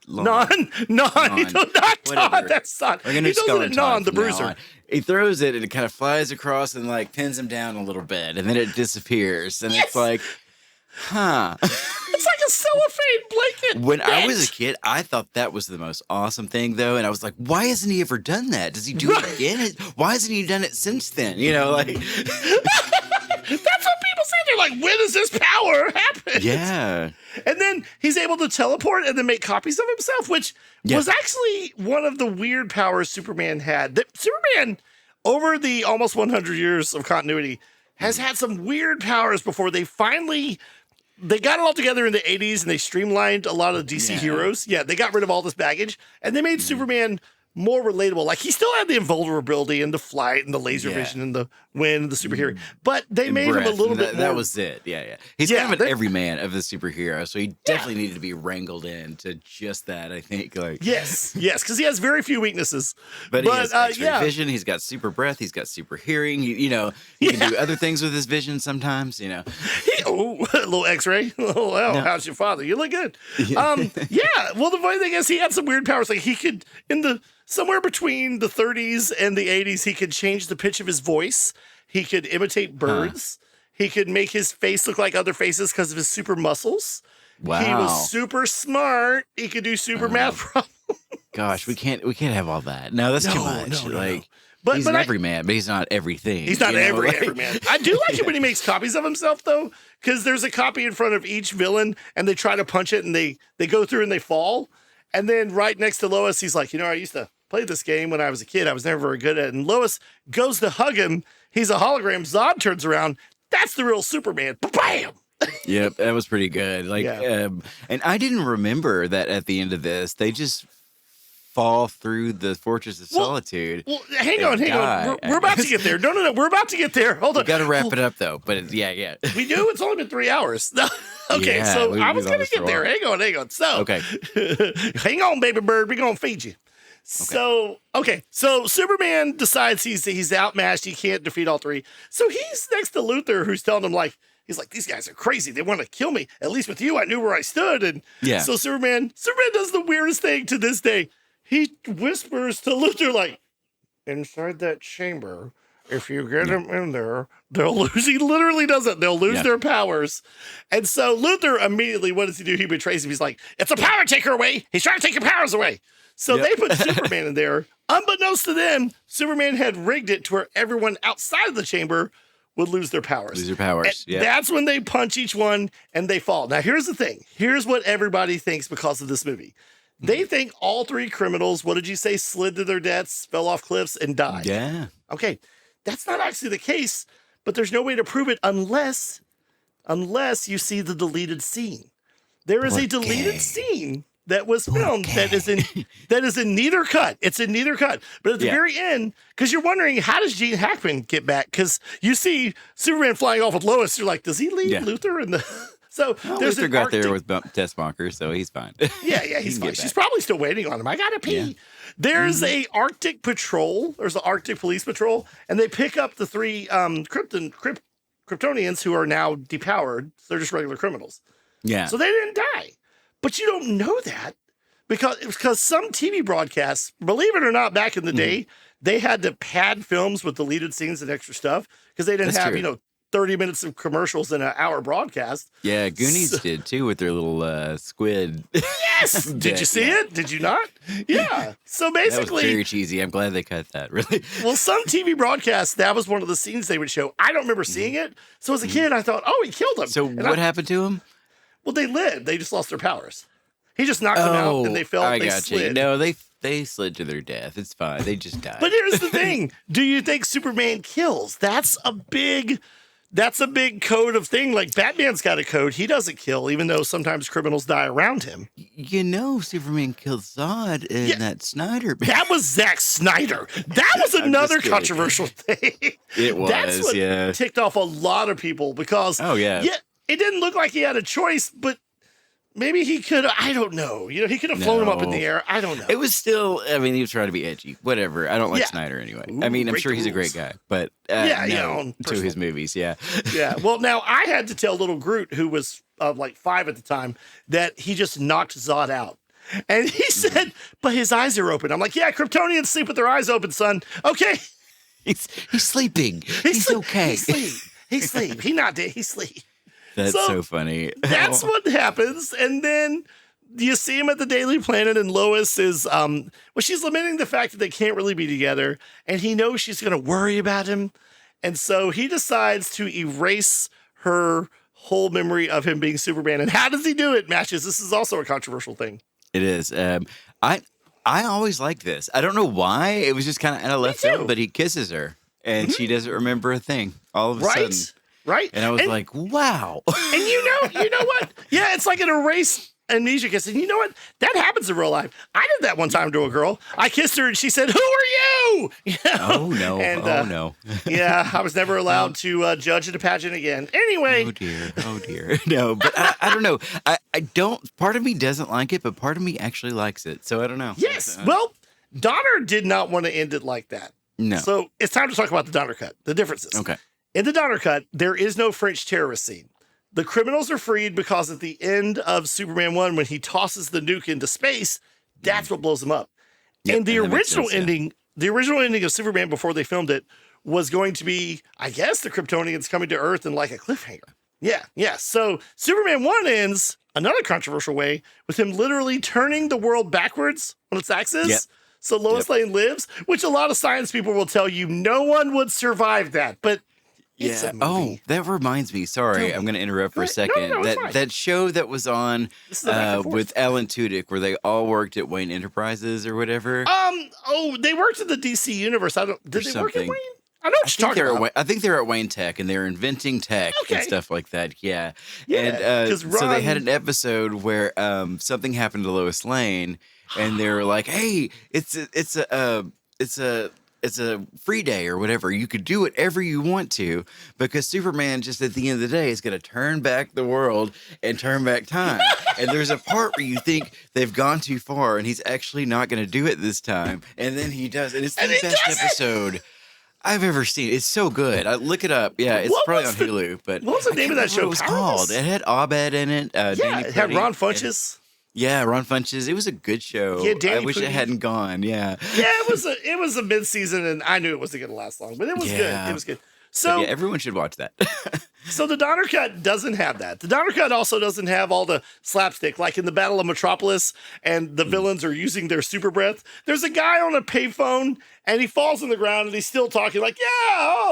That's Todd. We're gonna just call him Todd, the bruiser. He throws it and it kind of flies across and like pins him down a little bit, and then it disappears. And it's like, It's like a cellophane blanket. When I was a kid, I thought that was the most awesome thing, though. And I was like, why hasn't he ever done that? Does he do it again? Why hasn't he done it since then? That's what people say. They're like, when does this power happen? Yeah. And then he's able to teleport and then make copies of himself, which was actually one of the weird powers Superman had. That Superman, over the almost 100 years of continuity, has had some weird powers before they finally... They got it all together in the 80s and they streamlined a lot of DC heroes. Yeah, they got rid of all this baggage and they made Superman more relatable. Like he still had the invulnerability and the flight and the laser vision and the wind and the superhero, but they made him a little bit more. That was it. Yeah. He's kind of an everyman of the superhero, so he definitely needed to be wrangled into just that, I think. Yes, because he has very few weaknesses. But he has X-ray vision, he's got super breath, he's got super hearing. He can do other things with his vision sometimes, a little X-ray. How's your father? You look good. Well, the funny thing is he had some weird powers. Like he could, somewhere between the 30s and the 80s, he could change the pitch of his voice. He could imitate birds. He could make his face look like other faces because of his super muscles. Wow. He was super smart. He could do super math problems. Gosh, we can't have all that. No, that's too much. No. But he's an everyman, but he's not everything. He's not everyman. I do like it when he makes copies of himself, though, because there's a copy in front of each villain, and they try to punch it, and they go through and they fall. And then right next to Lois, he's like, I used to play this game when I was a kid. I was never very good at it. And Lois goes to hug him. He's a hologram. Zod turns around. That's the real Superman. Bam! Yep, that was pretty good. And I didn't remember that at the end of this, they just fall through the Fortress of Solitude. Well, hang on. We're about to get there. No. We're about to get there. Hold on. We got to wrap it up, though. But yeah. We do? It's only been 3 hours. Okay, so I was going to get there. Hang on. So, hang on, baby bird. We're going to feed you. So Superman decides he's outmatched. He can't defeat all three. So he's next to Luthor, who's telling him, he's like, these guys are crazy. They want to kill me. At least with you, I knew where I stood. And so Superman does the weirdest thing to this day. He whispers to Luthor, inside that chamber, if you get them in there, they'll lose. He literally does it. They'll lose their powers. And so Luthor immediately, what does he do? He betrays him. He's like, it's a power taker away. He's trying to take your powers away. So they put Superman in there. Unbeknownst to them, Superman had rigged it to where everyone outside of the chamber would lose their powers. That's when they punch each one and they fall. Now, here's the thing. Here's what everybody thinks because of this movie. They think all three criminals, what did you say, slid to their deaths, fell off cliffs, and died. Yeah. Okay. That's not actually the case, but there's no way to prove it unless you see the deleted scene. There is a deleted scene that was filmed that is in neither cut. It's in neither cut. But at the very end, because you're wondering, how does Gene Hackman get back? Because you see Superman flying off with Lois. You're like, does he leave Luthor in the So there's Luther an got Arctic. there with Tess Bonker, so he's fine. Yeah, he's fine. She's probably still waiting on him. I gotta pee. Yeah. There's a Arctic patrol. There's an Arctic police patrol, and they pick up the 3 Kryptonians who are now depowered. So they're just regular criminals. Yeah. So they didn't die. But you don't know that because some TV broadcasts, believe it or not, back in the day, they had to pad films with deleted scenes and extra stuff because they didn't That's have, true. 30 minutes of commercials in an hour broadcast. Yeah, Goonies did too with their little squid. Yes. Did you see it? Did you not? Yeah. So That was basically, very cheesy. I'm glad they cut that. Really. well, some TV broadcasts, that was one of the scenes they would show. I don't remember seeing it. So as a kid, I thought, oh, he killed him. So And what happened to him? Well, they lived. They just lost their powers. He just knocked them out and they fell. I they got slid. you. No, they slid to their death. It's fine. They just died. But here's the thing. Do you think Superman kills? That's a big code of thing. Like Batman's got a code. He doesn't kill, even though sometimes criminals die around him. Superman killed Zod in that Snyder. That was Zack Snyder. That was another kidding. controversial thing. It was, That's what yeah. ticked off a lot of people because Yeah, it didn't look like he had a choice, but maybe he could have, I don't know. He could have flown him up in the air. I don't know. It was still, I mean, he was trying to be edgy. Whatever. I don't like Yeah. Snyder anyway. Ooh, I mean, I'm break sure the he's a rules. great guy, but on to personal. his movies, yeah. Yeah. Well, now I had to tell little Groot, who was like 5 at the time, that he just knocked Zod out. And he said, but his eyes are open. I'm like, yeah, Kryptonians sleep with their eyes open, son. Okay. He's sleeping. He's okay. He sleep. He not dead. He sleep. That's so funny. That's what happens. And then you see him at the Daily Planet, and Lois is, she's lamenting the fact that they can't really be together. And he knows she's going to worry about him. And so he decides to erase her whole memory of him being Superman. And how does he do it, Matches? This is also a controversial thing. It is. I always liked this. I don't know why. It was just kind of out of left field, but he kisses her, and she doesn't remember a thing all of a sudden. Right. And I was like, wow. And you know what? Yeah, it's like an erase amnesia kiss. And you know what? That happens in real life. I did that one time to a girl. I kissed her and she said, "Who are you?" Oh, no. And, no. Yeah, I was never allowed to judge at a pageant again. Anyway. Oh, dear. No, but I don't know. I don't, part of me doesn't like it, but part of me actually likes it. So I don't know. Yes. Well, Donner did not want to end it like that. No. So it's time to talk about the Donner cut, the differences. Okay. In the Donner cut, there is no French terrorist scene. The criminals are freed because at the end of Superman 1, when he tosses the nuke into space, that's what blows them up. Yep, and the and that makes original sense, ending, the original ending of Superman before they filmed it was going to be, I guess, the Kryptonians coming to Earth in like a cliffhanger. Yeah. So Superman 1 ends another controversial way with him literally turning the world backwards on its axis. Yep. So Lois Lane lives, which a lot of science people will tell you no one would survive that. But it's a movie. Oh, that reminds me. Sorry, I'm going to interrupt for a second. No, it's fine. That show that was on This is a back and forth. with Alan Tudyk, where they all worked at Wayne Enterprises or whatever. They worked in the DC universe. Did they work at something. Wayne? I know what you're talking about. I think they're at Wayne Tech, and they're inventing tech Okay. and stuff like that. Yeah. Yeah, 'cause And so they had Ron- an episode where something happened to Lois Lane, and they were like, "Hey, it's a free day or whatever. You could do whatever you want to, because Superman just at the end of the day is going to turn back the world and turn back time." And there's a part where you think they've gone too far, and he's actually not going to do it this time, and then he does, and it's the And he best does it! episode I've ever seen. It's so good. Look it up. Yeah, it's What probably was on the- Hulu. But what was the I name of can't that remember show? what it was Powerless? called. It had Abed in it. Yeah, Danny it had Pudi, Ron and- Funches. Yeah, Ron Funches. It was a good show. Yeah, Danny I wish Pudi. it hadn't gone. Yeah. Yeah, it was a mid-season, and I knew it wasn't going to last long, but it was good. Yeah. It was good. But So, yeah, everyone should watch that. so the Donner cut doesn't have that. The Donner cut also doesn't have all the slapstick, like in the Battle of Metropolis, and the villains are using their super breath. There's a guy on a payphone, and he falls on the ground, and he's still talking like,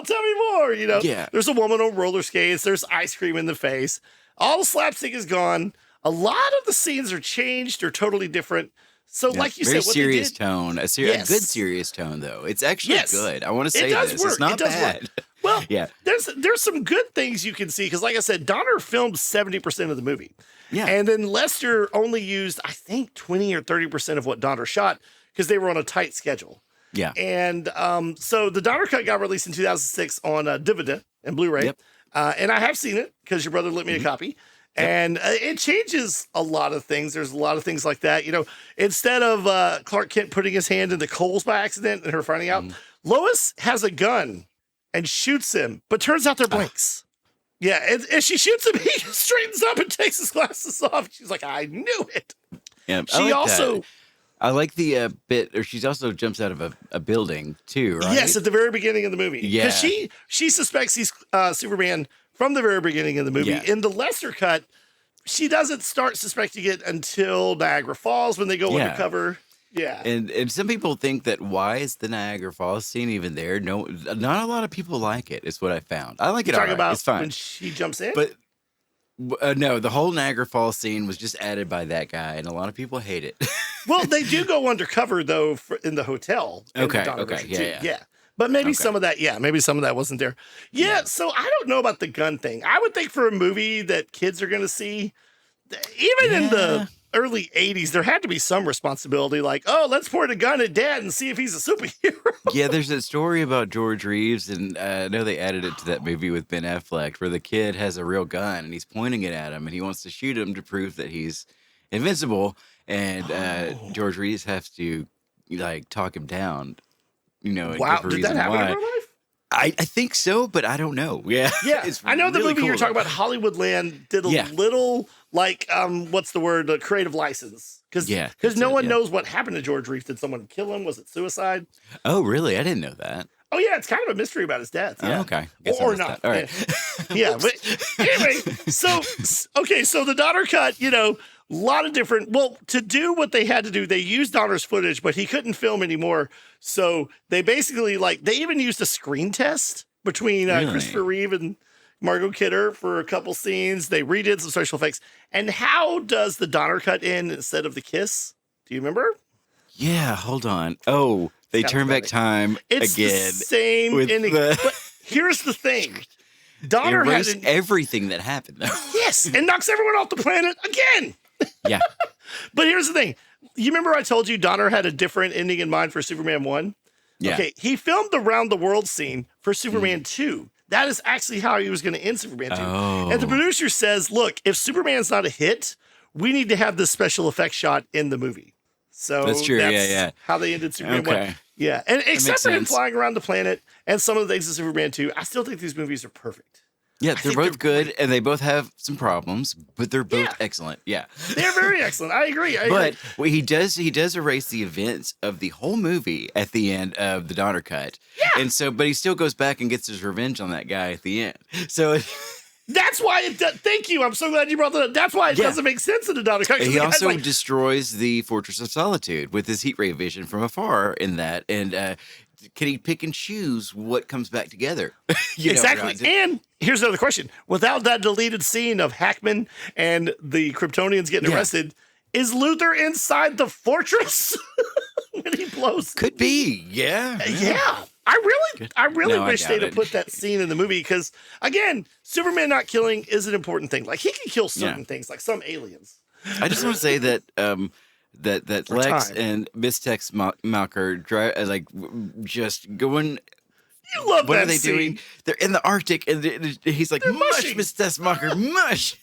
tell me more, Yeah. There's a woman on roller skates. There's ice cream in the face. All the slapstick is gone. A lot of the scenes are changed or totally different. So, like you Very said, what serious they did, tone. A Yes. good serious tone, though. It's actually Yes. good. I want to It say does this. work. It's not It does work. bad. Well, Yeah. there's some good things you can see because, like I said, Donner filmed 70% of the movie. Yeah. And then Lester only used, I think, 20 or 30% of what Donner shot because they were on a tight schedule. Yeah. And so the Donner cut got released in 2006 on DVD and Blu-ray. Yep. And I have seen it because your brother lent me a copy. And it changes a lot of things. There's a lot of things like that. Instead of Clark Kent putting his hand in the coals by accident and her finding out, Lois has a gun and shoots him, but turns out they're blanks. Yeah, and she shoots him. He straightens up and takes his glasses off. She's like, I knew it. Yeah, She also... I like the bit, or she also jumps out of a building too, right? Yes, at the very beginning of the movie. Yeah. Because she suspects he's Superman from the very beginning of the movie. Yeah. In the lesser cut, she doesn't start suspecting it until Niagara Falls when they go undercover. Yeah. And some people think that why is the Niagara Falls scene even there? No, not a lot of people like it, is what I found. I like it all right. About it's fine. when she jumps in? But no, the whole Niagara Falls scene was just added by that guy, and a lot of people hate it. Well, they do go undercover, though, in the hotel. Okay, yeah. But maybe some of that wasn't there. Yeah, so I don't know about the gun thing. I would think for a movie that kids are going to see, even in the early 80s, there had to be some responsibility, like, oh, let's point a gun at Dad and see if he's a superhero. Yeah, there's a story about George Reeves, and I know they added it to that movie with Ben Affleck, where the kid has a real gun, and he's pointing it at him, and he wants to shoot him to prove that he's invincible, and George Reeves has to, talk him down, and give a reason did that happen why. in real life? I think so, but I don't know. Yeah. It's I know the really movie cool, you're talking about, Hollywoodland, did a little, what's the word, a creative license. Because no one knows what happened to George Reeves. Did someone kill him? Was it suicide? Oh, really? I didn't know that. Oh, yeah, it's kind of a mystery about his death. Yeah. Oh, okay. Or not. All right. Yeah, but anyway, so the Donner cut, a lot of different, to do what they had to do, they used Donner's footage, but he couldn't film anymore. So they basically, they even used a screen test between Christopher Reeve and Margot Kidder for a couple scenes. They redid some special effects. And how does the Donner cut end instead of the kiss? Do you remember? Yeah, hold on. Oh, they turn back time it's again. It's the same ending. But here's the thing. Donner erased everything that happened, though. Yes, and knocks everyone off the planet again. Yeah. But here's the thing. You remember I told you Donner had a different ending in mind for Superman 1? Yeah. Okay, he filmed the round the world scene for Superman 2. That is actually how he was going to end Superman 2. Oh. And the producer says, look, if Superman's not a hit, we need to have this special effects shot in the movie. So that's true. That's how they ended Superman 1. Yeah. And except for him flying around the planet and some of the things in Superman 2, I still think these movies are perfect. Yeah, they're both good, and they both have some problems, but they're both excellent. Yeah, they're very excellent. I agree. But he does erase the events of the whole movie at the end of the Donner cut. Yeah, and but he still goes back and gets his revenge on that guy at the end. So that's why it does. Thank you. I'm so glad you brought that up. That's why it doesn't make sense in the Donner cut. He also destroys the Fortress of Solitude with his heat ray vision from afar in that, and can he pick and choose what comes back together? Exactly. And here's another question. Without that deleted scene of Hackman and the Kryptonians getting arrested, is Luthor inside the fortress when he blows? Could be. Yeah. Yeah. I really wish they'd have put that scene in the movie because, again, Superman not killing is an important thing. Like, he can kill certain things, like some aliens. I just want to say that that Lex and Miss Tex Malker just going. You love what that are they scene. doing? They're in the Arctic, and he's like, mush, Miss Tex Malker, mush.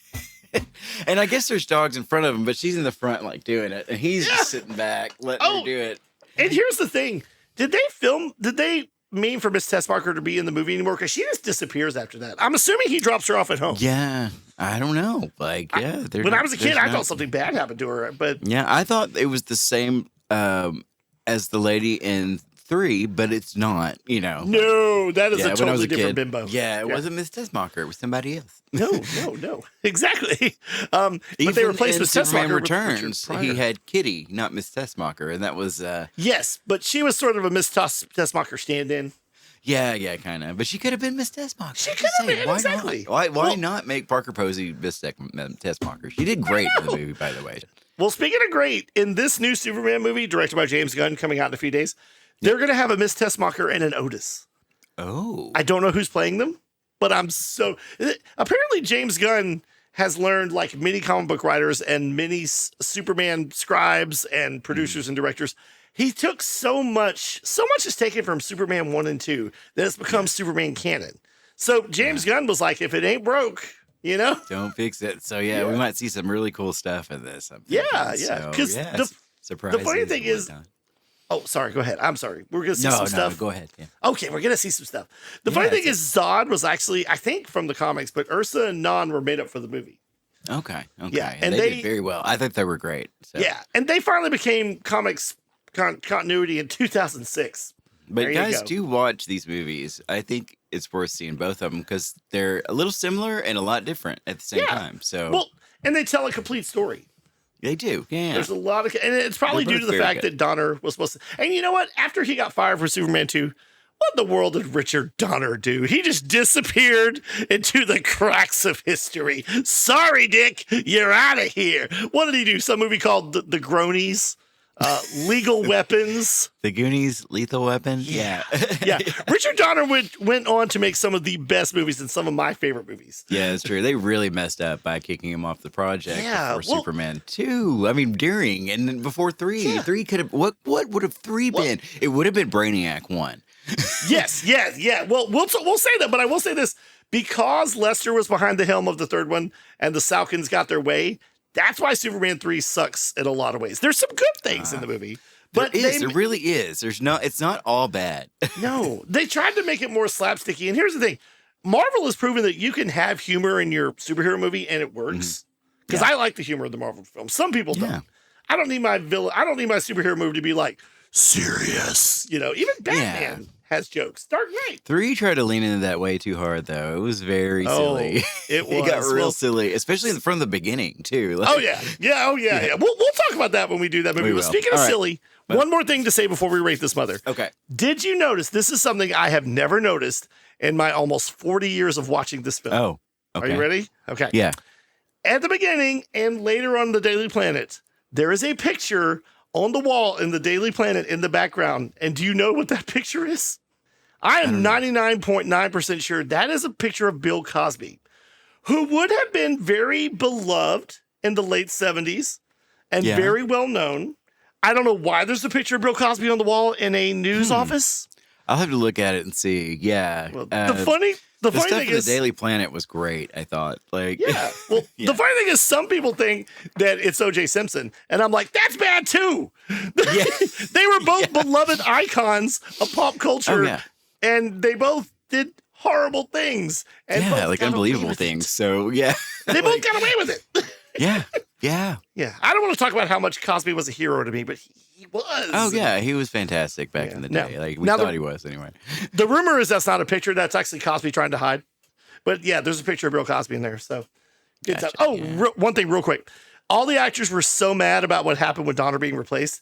And I guess there's dogs in front of him, but she's in the front, doing it, and he's just sitting back, letting her do it. And here's the thing: did they mean for Miss Tex Malker to be in the movie anymore? Because she just disappears after that. I'm assuming he drops her off at home. Yeah, I don't know. When I was a kid, I thought something bad happened to her. But yeah, I thought it was the same as the lady in 3, but it's not. No, that is a totally different bimbo. Yeah, it wasn't Miss Tex Malker. It was somebody else. No, exactly. But they replaced Miss Tex Malker. Returns. He had Kitty, not Miss Tex Malker, and that was yes, but she was sort of a Miss Tex Malker stand-in. Yeah, kind of. But she could have been Miss Tex Malker. She could have been, exactly. Why not make Parker Posey Miss Tex Malker? She did great in the movie, by the way. Well, speaking of great, in this new Superman movie, directed by James Gunn, coming out in a few days, they're going to have a Miss Tex Malker and an Otis. Oh. I don't know who's playing them, but apparently James Gunn has learned, like many comic book writers and many Superman scribes and producers and directors, he took so much is taken from Superman 1 and 2 that it's become Superman canon. So James Gunn was like, if it ain't broke, You know? Don't fix it. So, yeah, we might see some really cool stuff in this. Because the funny thing is, oh, sorry, go ahead. I'm sorry. We're going to see some stuff. No, go ahead. Yeah. Okay, we're going to see some stuff. The funny thing is Zod was actually, I think, from the comics, but Ursa and Non were made up for the movie. Okay. Yeah, and they did very well. I thought they were great. So. Yeah, and they finally became comics continuity in 2006. But guys do watch these movies. I think it's worth seeing both of them because they're a little similar and a lot different at the same time. So, well, and they tell a complete story. They do. Yeah. There's a lot of, and it's probably due to the fact that Donner was supposed to. And you know what? After he got fired for Superman 2, what in the world did Richard Donner do? He just disappeared into the cracks of history. Sorry, Dick, you're out of here. What did he do? Some movie called The Groanies? Legal Weapons. The Goonies, Lethal Weapon. Yeah. Yeah. Richard Donner went on to make some of the best movies and some of my favorite movies. Yeah, that's true. They really messed up by kicking him off the project before Superman 2. I mean, during and then before 3. Yeah. 3 could have, what would have 3 been? It would have been Brainiac 1. Yes. Well, we'll say that, but I will say this. Because Lester was behind the helm of the third one and the Salkins got their way, that's why Superman 3 sucks in a lot of ways. There's some good things in the movie. But there really is. It's not all bad. No, they tried to make it more slapsticky. And here's the thing. Marvel has proven that you can have humor in your superhero movie and it works. Because I like the humor of the Marvel films. Some people don't. I don't need my superhero movie to be like serious. You know, even Batman has jokes. Dark Knight. 3 tried to lean into that way too hard, though. It was very silly. It was. It got real silly, especially from the beginning, too. Like, yeah. We'll talk about that when we do that movie. But speaking of silly, one more thing to say before we rate this mother. Okay. Did you notice, this is something I have never noticed in my almost 40 years of watching this film. Oh, okay. Are you ready? Okay. Yeah. At the beginning and later on the Daily Planet, there is a picture on the wall in the Daily Planet in the background. And do you know what that picture is? I am 99.9% sure that is a picture of Bill Cosby, who would have been very beloved in the late 70s and very well known. I don't know why there's a picture of Bill Cosby on the wall in a news office. I'll have to look at it and see. Yeah. Well, the funny thing is, the Daily Planet was great. I thought, the funny thing is, some people think that it's O.J. Simpson, and I'm like, that's bad too. They were both beloved icons of pop culture, and they both did horrible things, and unbelievable things. So they both got away with it. Yeah. I don't want to talk about how much Cosby was a hero to me, but he was. Oh yeah, he was fantastic back in the day. We thought he was anyway. The rumor is that's not a picture. That's actually Cosby trying to hide. But yeah, there's a picture of Bill Cosby in there. So good stuff. Oh, one thing real quick. All the actors were so mad about what happened with Donner being replaced.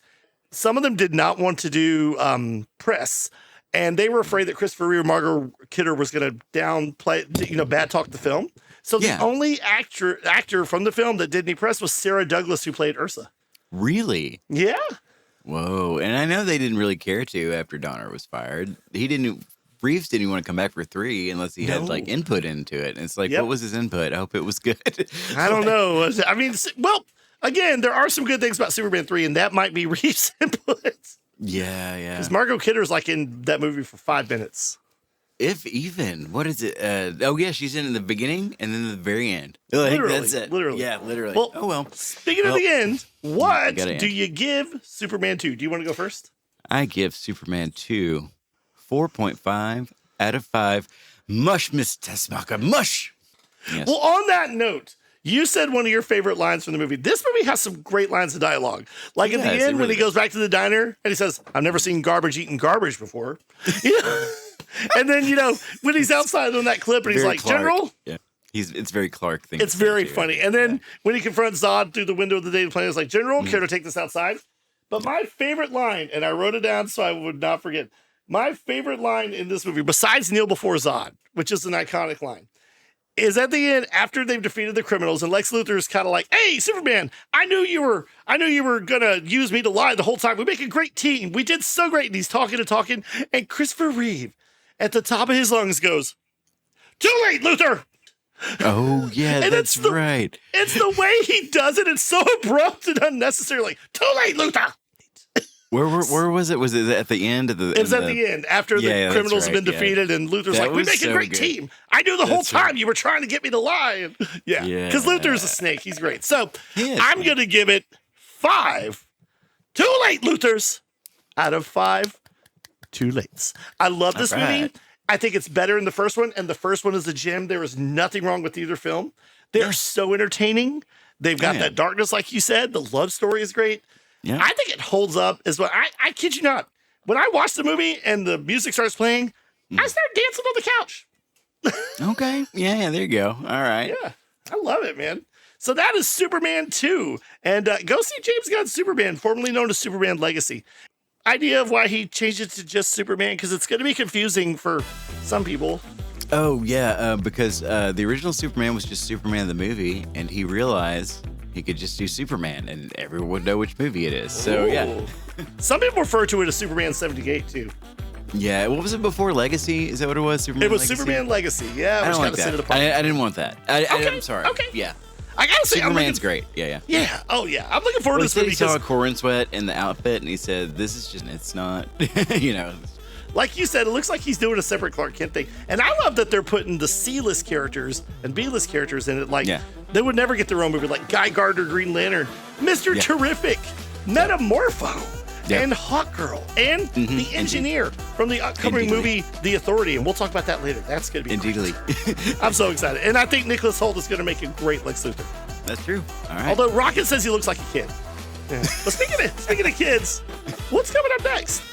Some of them did not want to do press. And they were afraid that Christopher Reeve, Margot Kidder was going to downplay, bad talk the film. So the only actor from the film that did any press was Sarah Douglas, who played Ursa. Really? Yeah. Whoa. And I know they didn't really care to after Donner was fired. Reeves didn't want to come back for 3 unless he had input into it. And it's like, what was his input? I hope it was good. I don't know. I mean, well, again, there are some good things about Superman 3, and that might be Reeves' input. Yeah. Because Margot Kidder's in that movie for 5 minutes. If even. What is it? She's in the beginning and then the very end. Literally, that's it. Literally. Yeah, literally. Well, speaking of the end, what do you give Superman 2? Do you want to go first? I give Superman 2 4.5 out of 5. Mush, Mr. Smucker, mush. Yes. Well, on that note, you said one of your favorite lines from the movie. This movie has some great lines of dialogue. At the end when he goes back to the diner and he says, I've never seen garbage eating garbage before. And then, when he's outside on that clip and he's like, Clark. General? Yeah. It's very Clark thing. It's very funny. And then when he confronts Zod through the window of the Daily Planet, he's like, General, care to take this outside? But my favorite line, and I wrote it down so I would not forget, my favorite line in this movie, besides Kneel Before Zod, which is an iconic line, is at the end after they've defeated the criminals, and Lex Luthor is kind of like, "Hey, Superman, I knew you were gonna use me to lie the whole time. We make a great team. We did so great." And he's talking, and Christopher Reeve, at the top of his lungs, goes, "Too late, Luthor." Oh yeah, that's right. It's the way he does it. It's so abrupt and unnecessary. Like, "Too late, Luthor." Where was it? Was it at the end of the? It was at the end after the criminals have been defeated, and Luther's like, "We make a great team." I knew the whole time you were trying to get me to lie. Yeah, because Luther's a snake. He's great. So I'm going to give it 5 too late Luthers out of 5 too lates. I love this movie. I think it's better than the first one, and the first one is a gem. There is nothing wrong with either film. They're so entertaining. They've got that darkness, like you said. The love story is great. Yeah. I think it holds up as well. I kid you not. When I watch the movie and the music starts playing, I start dancing on the couch. Okay. Yeah, there you go. All right. Yeah, I love it, man. So that is Superman 2. And go see James Gunn's Superman, formerly known as Superman Legacy. Idea of why he changed it to just Superman, because it's going to be confusing for some people. Oh, yeah, because the original Superman was just Superman the movie, and he realized he could just do Superman, and everyone would know which movie it is. So, yeah. Some people refer to it as Superman 78, too. Yeah, what was it before Legacy? Is that what it was? Superman It was Legacy? Superman Legacy. Yeah, I don't like that. I didn't want that. I'm sorry. Okay. Yeah. I gotta say, Superman's great. Yeah. Yeah. Oh, yeah. I'm looking forward to this movie. He saw a Corn Sweat in the outfit, and he said, "This is just, it's not, you know." Like you said, it looks like he's doing a separate Clark Kent thing. And I love that they're putting the C-list characters and B-list characters in it. Like, they would never get their own movie. Like Guy Gardner, Green Lantern, Mr. Terrific, Metamorpho, and Hawkgirl, and the engineer from the upcoming movie The Authority. And we'll talk about that later. That's going to be Indeedly. I'm so excited. And I think Nicholas Hoult is going to make a great Lex Luthor. That's true. All right. Although Rocket says he looks like a kid. Yeah. But speaking of kids, what's coming up next?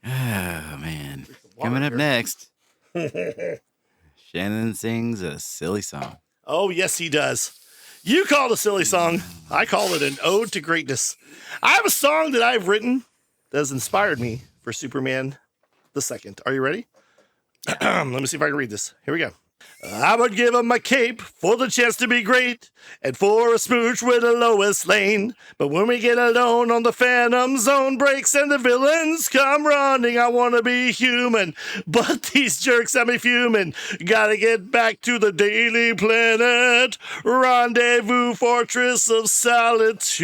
Oh, man. Coming up next, Shannon sings a silly song. Oh, yes, he does. You call it a silly song. I call it an ode to greatness. I have a song that I've written that has inspired me for Superman the Second. Are you ready? Let me see if I can read this. Here we go. I would give him my cape for the chance to be great and for a smooch with a Lois Lane. But when we get alone on the Phantom Zone breaks and the villains come running, I want to be human, but these jerks have me fuming. Gotta get back to the Daily Planet, rendezvous fortress of solitude.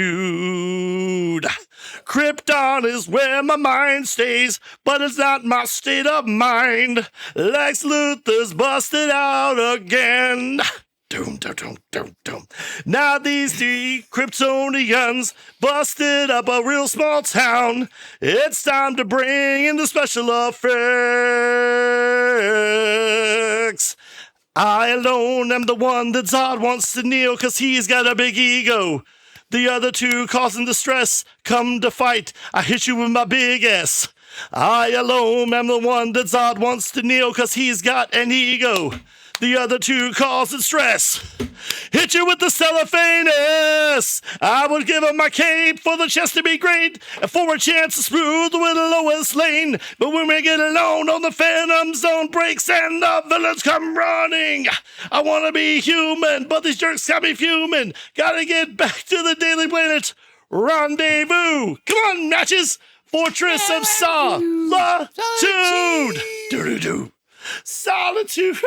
Krypton is where my mind stays, but it's not my state of mind. Lex Luthor's busted out again. Doom, doom, doom, doom, doom. Now these 3 Kryptonians busted up a real small town. It's time to bring in the special effects. I alone am the one that Zod wants to kneel, 'cause he's got a big ego. The other 2 causing the stress. Come to fight, I hit you with my big S. I alone am the one that Zod wants to kneel, 'cause he's got an ego. The other 2 causing stress. Hit you with the Cellophane-S. I would give him my cape for the chest to be great and for a chance to smooth with Lois Lane. But when we get alone on the Phantom Zone breaks and the villains come running, I want to be human, but these jerks got me fuming. Gotta get back to the Daily Planet. Rendezvous. Come on, matches. Fortress of Solitude. Do-do-do. Solitude.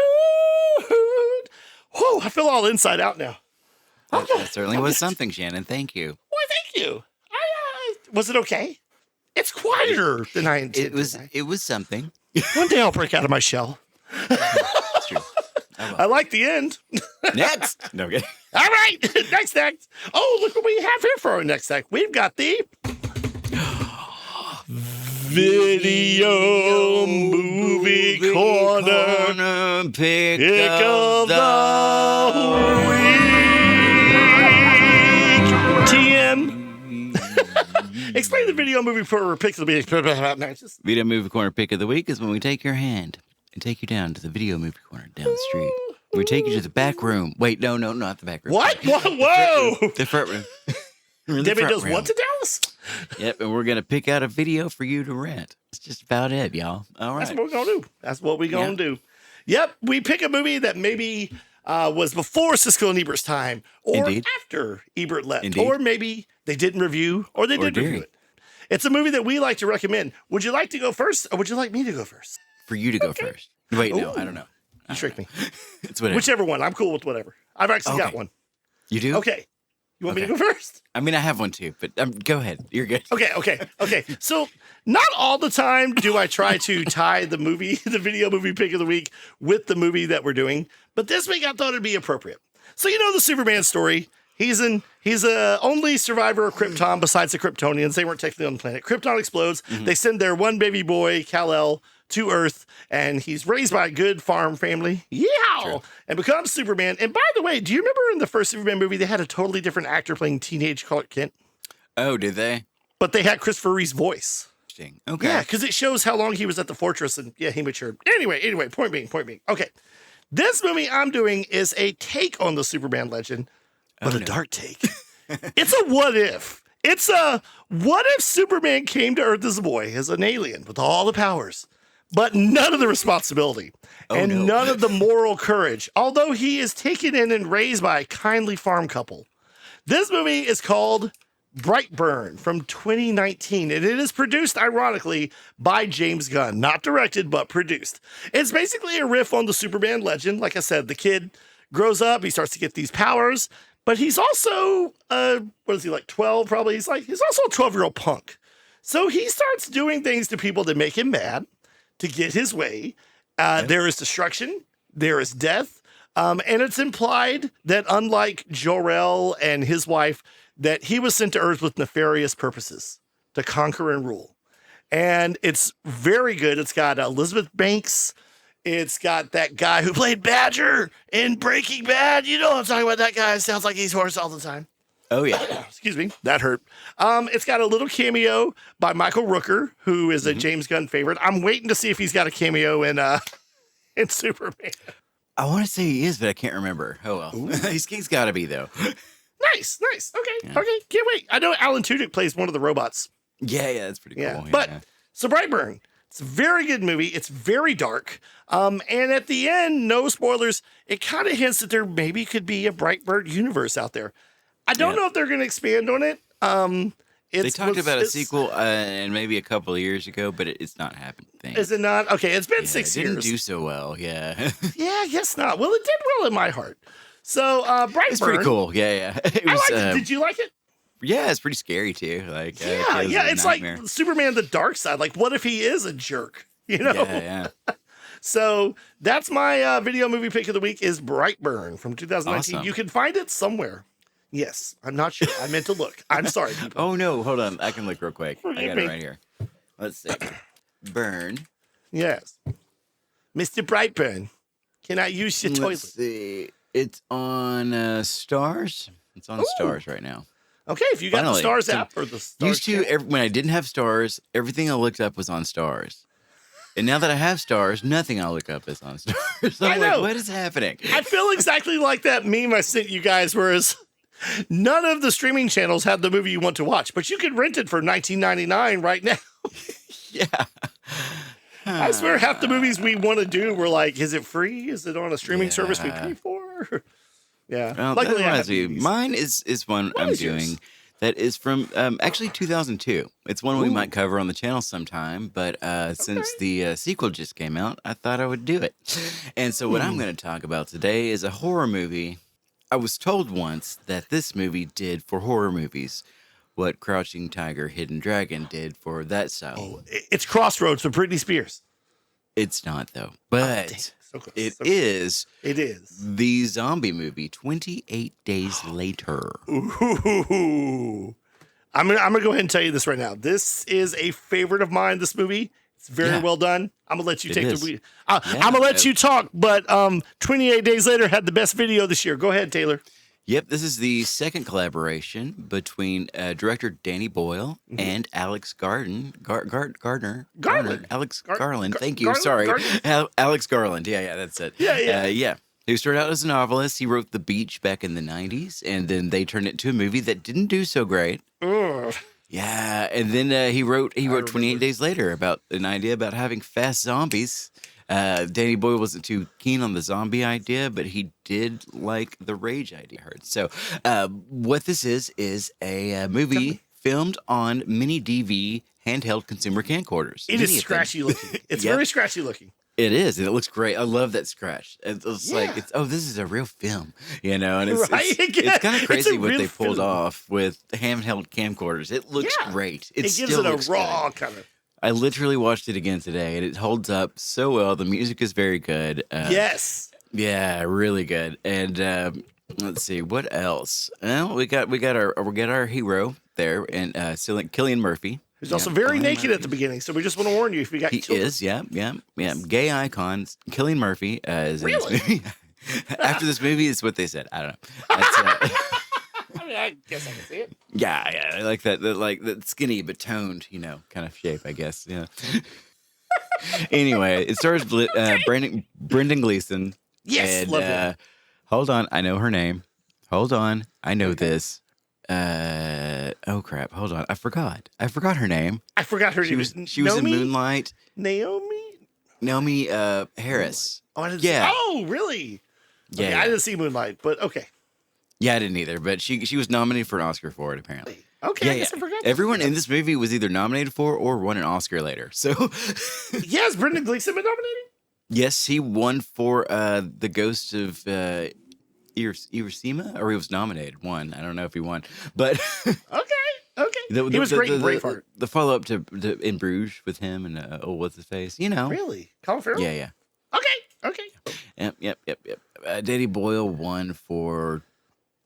Whoa, I feel all inside out now. That certainly was something, Shannon. Thank you. Why, thank you. Was it okay? It's quieter than I intended. It was something. One day I'll break out of my shell. That's true. I like the end. Next. No, okay. All right. Next act. Oh, look what we have here for our next act. We've got the Video Movie Corner Pick of the Week. TM. Explain the Video Movie Corner Pick of the Week. Video Movie Corner Pick of the Week is when we take your hand and take you down to the Video Movie Corner down the street. We take you to the back room. Wait, no, not the back room. What? Whoa! The front room. Debbie does what to Dallas? Yep, and we're going to pick out a video for you to rent. That's just about it, y'all. All right. That's what we're going to do. Yep, we pick a movie that maybe was before Siskel and Ebert's time, or after Ebert left, or maybe they didn't review, or they did review it. It's a movie that we like to recommend. Would you like to go first, or would you like me to go first? For you to go first. Wait, no, I don't know. You tricked me. It's whatever. Whichever one. I'm cool with whatever. I've actually got one. You do? Okay. You want me to go first? I mean, I have one too, but go ahead. You're good. Okay. So not all the time do I try to tie the video movie pick of the week with the movie that we're doing, but this week I thought it'd be appropriate. So you know the Superman story. He's a only survivor of Krypton besides the Kryptonians. They weren't technically on the planet. Krypton explodes. Mm-hmm. They send their one baby boy, Kal-El, to Earth, and he's raised by a good farm family. Yeah, and becomes Superman. And by the way, do you remember in the first Superman movie they had a totally different actor playing teenage Clark Kent? Oh, did they? But they had Christopher Reeve's voice. Interesting. Okay. Yeah, because it shows how long he was at the fortress, and yeah, he matured. Anyway, point being. Okay, this movie I'm doing is a take on the Superman legend, but a dark take. It's a what if. It's a what if Superman came to Earth as a boy, as an alien with all the powers, but none of the responsibility and none of the moral courage, although he is taken in and raised by a kindly farm couple. This movie is called Brightburn from 2019, and it is produced, ironically, by James Gunn. Not directed, but produced. It's basically a riff on the Superman legend. Like I said, the kid grows up, he starts to get these powers, but he's also, 12 probably? He's also a 12-year-old punk. So he starts doing things to people that make him mad to get his way. There is destruction, there is death, and it's implied that unlike Jor-El and his wife, that he was sent to Earth with nefarious purposes to conquer and rule. And it's very good. It's got Elizabeth Banks. It's got that guy who played Badger in Breaking Bad. You know what I'm talking about. That guy sounds like he's hoarse all the time. Oh, yeah. Excuse me. That hurt. It's got a little cameo by Michael Rooker, who is a James Gunn favorite. I'm waiting to see if he's got a cameo in Superman. I want to say he is, but I can't remember. Oh, well. He's got to be, though. Nice. Okay. Can't wait. I know Alan Tudyk plays one of the robots. Yeah, that's pretty cool. Yeah. But so Brightburn, it's a very good movie. It's very dark. And at the end, no spoilers, it kind of hints that there maybe could be a Brightburn universe out there. I don't know if they're going to expand on it. They talked about a sequel and maybe a couple of years ago, but it's not happening. Is it not? Okay, it's been 6 years. It didn't do so well, yeah. Yeah, I guess not. Well, it did well in my heart. So, Brightburn. It's pretty cool. Yeah. It was, I liked it. Did you like it? Yeah, it's pretty scary too. Like, it's nightmare. Like Superman: The Dark Side. Like, what if he is a jerk? You know? Yeah. So that's my video movie pick of the week is Brightburn from 2019. Awesome. You can find it somewhere. Yes, I'm not sure. I meant to look. I'm sorry, people. Oh no, hold on. I can look real quick. I got it right here. Let's see. Burn. Yes, Mr. Brightburn. Can I use your toilet? Let's see. It's on Stars. It's on Stars right now. Okay, if you got the Stars app or the Stars. When I didn't have Stars, everything I looked up was on Stars. And now that I have Stars, nothing I look up is on Stars. So I'm like, what is happening? I feel exactly like that meme I sent you guys, whereas none of the streaming channels have the movie you want to watch, but you can rent it for $19.99 right now. Yeah. I swear half the movies we want to do, we're like, is it free? Is it on a streaming service we pay for? Yeah. Well, luckily, mine is one I'm doing that is from actually 2002. It's one we might cover on the channel sometime, but since the sequel just came out, I thought I would do it. And so what I'm going to talk about today is a horror movie. I was told once that this movie did for horror movies what Crouching Tiger, Hidden Dragon did for that style. Oh, it's Crossroads for Britney Spears. It's not, though. But it is the zombie movie, 28 Days Later. Ooh. I'm gonna go ahead and tell you this right now. This is a favorite of mine, this movie. It's very well done. I'm going to let you take the lead. I'm going to let you talk, but 28 Days Later had the best video this year. Go ahead, Taylor. Yep, this is the second collaboration between director Danny Boyle and Alex Garland. Alex Garland. Thank you. Garland? Sorry. Alex Garland. Yeah, that's it. Yeah. He started out as a novelist. He wrote The Beach back in the 90s, and then they turned it into a movie that didn't do so great. Ugh. Yeah, and then he wrote 28 Days Later about an idea about having fast zombies. Danny Boyle wasn't too keen on the zombie idea, but he did like the rage idea. I heard. So what this is a movie filmed on mini DV handheld consumer camcorders. It is scratchy looking. It's very scratchy looking. It is. It looks great. I love that scratch. It's like, this is a real film, And it's kind of crazy what they pulled off with handheld camcorders. It looks great. It gives it a raw kind of. I literally watched it again today, and it holds up so well. The music is very good. Yes. Yeah, really good. And let's see what else. Well, we got our hero there, and Cillian Murphy. Who's also very naked at the beginning, so we just want to warn you if we got children. He is, yeah. Gay icon, Cillian Murphy. Is in this movie. After this movie is what they said. I don't know. That's, I mean, I guess I can see it. Yeah, I like that, like that skinny but toned, kind of shape, I guess. Yeah. Anyway, it stars Brendan Gleeson. Yes, and, love it. Hold on, I know her name. Hold on, I know this. Oh crap! Hold on, I forgot her name. I forgot her name. She was in Moonlight. Naomi Harris. Oh, I didn't see. Oh, really? Yeah, okay, I didn't see Moonlight, but okay. Yeah, I didn't either, but she was nominated for an Oscar for it, apparently. Okay, I guess I forgot. Everyone in this movie was either nominated for or won an Oscar later. So, yes, Brendan Gleeson been nominated. Yes, he won for the Ghost of Hiroshima, or he was nominated. Won. I don't know if he won, but okay. He was great in Braveheart. The follow up to In Bruges with him and what's his face? Really, Colin Farrell. Yeah. Okay. Yep. Danny Boyle won for.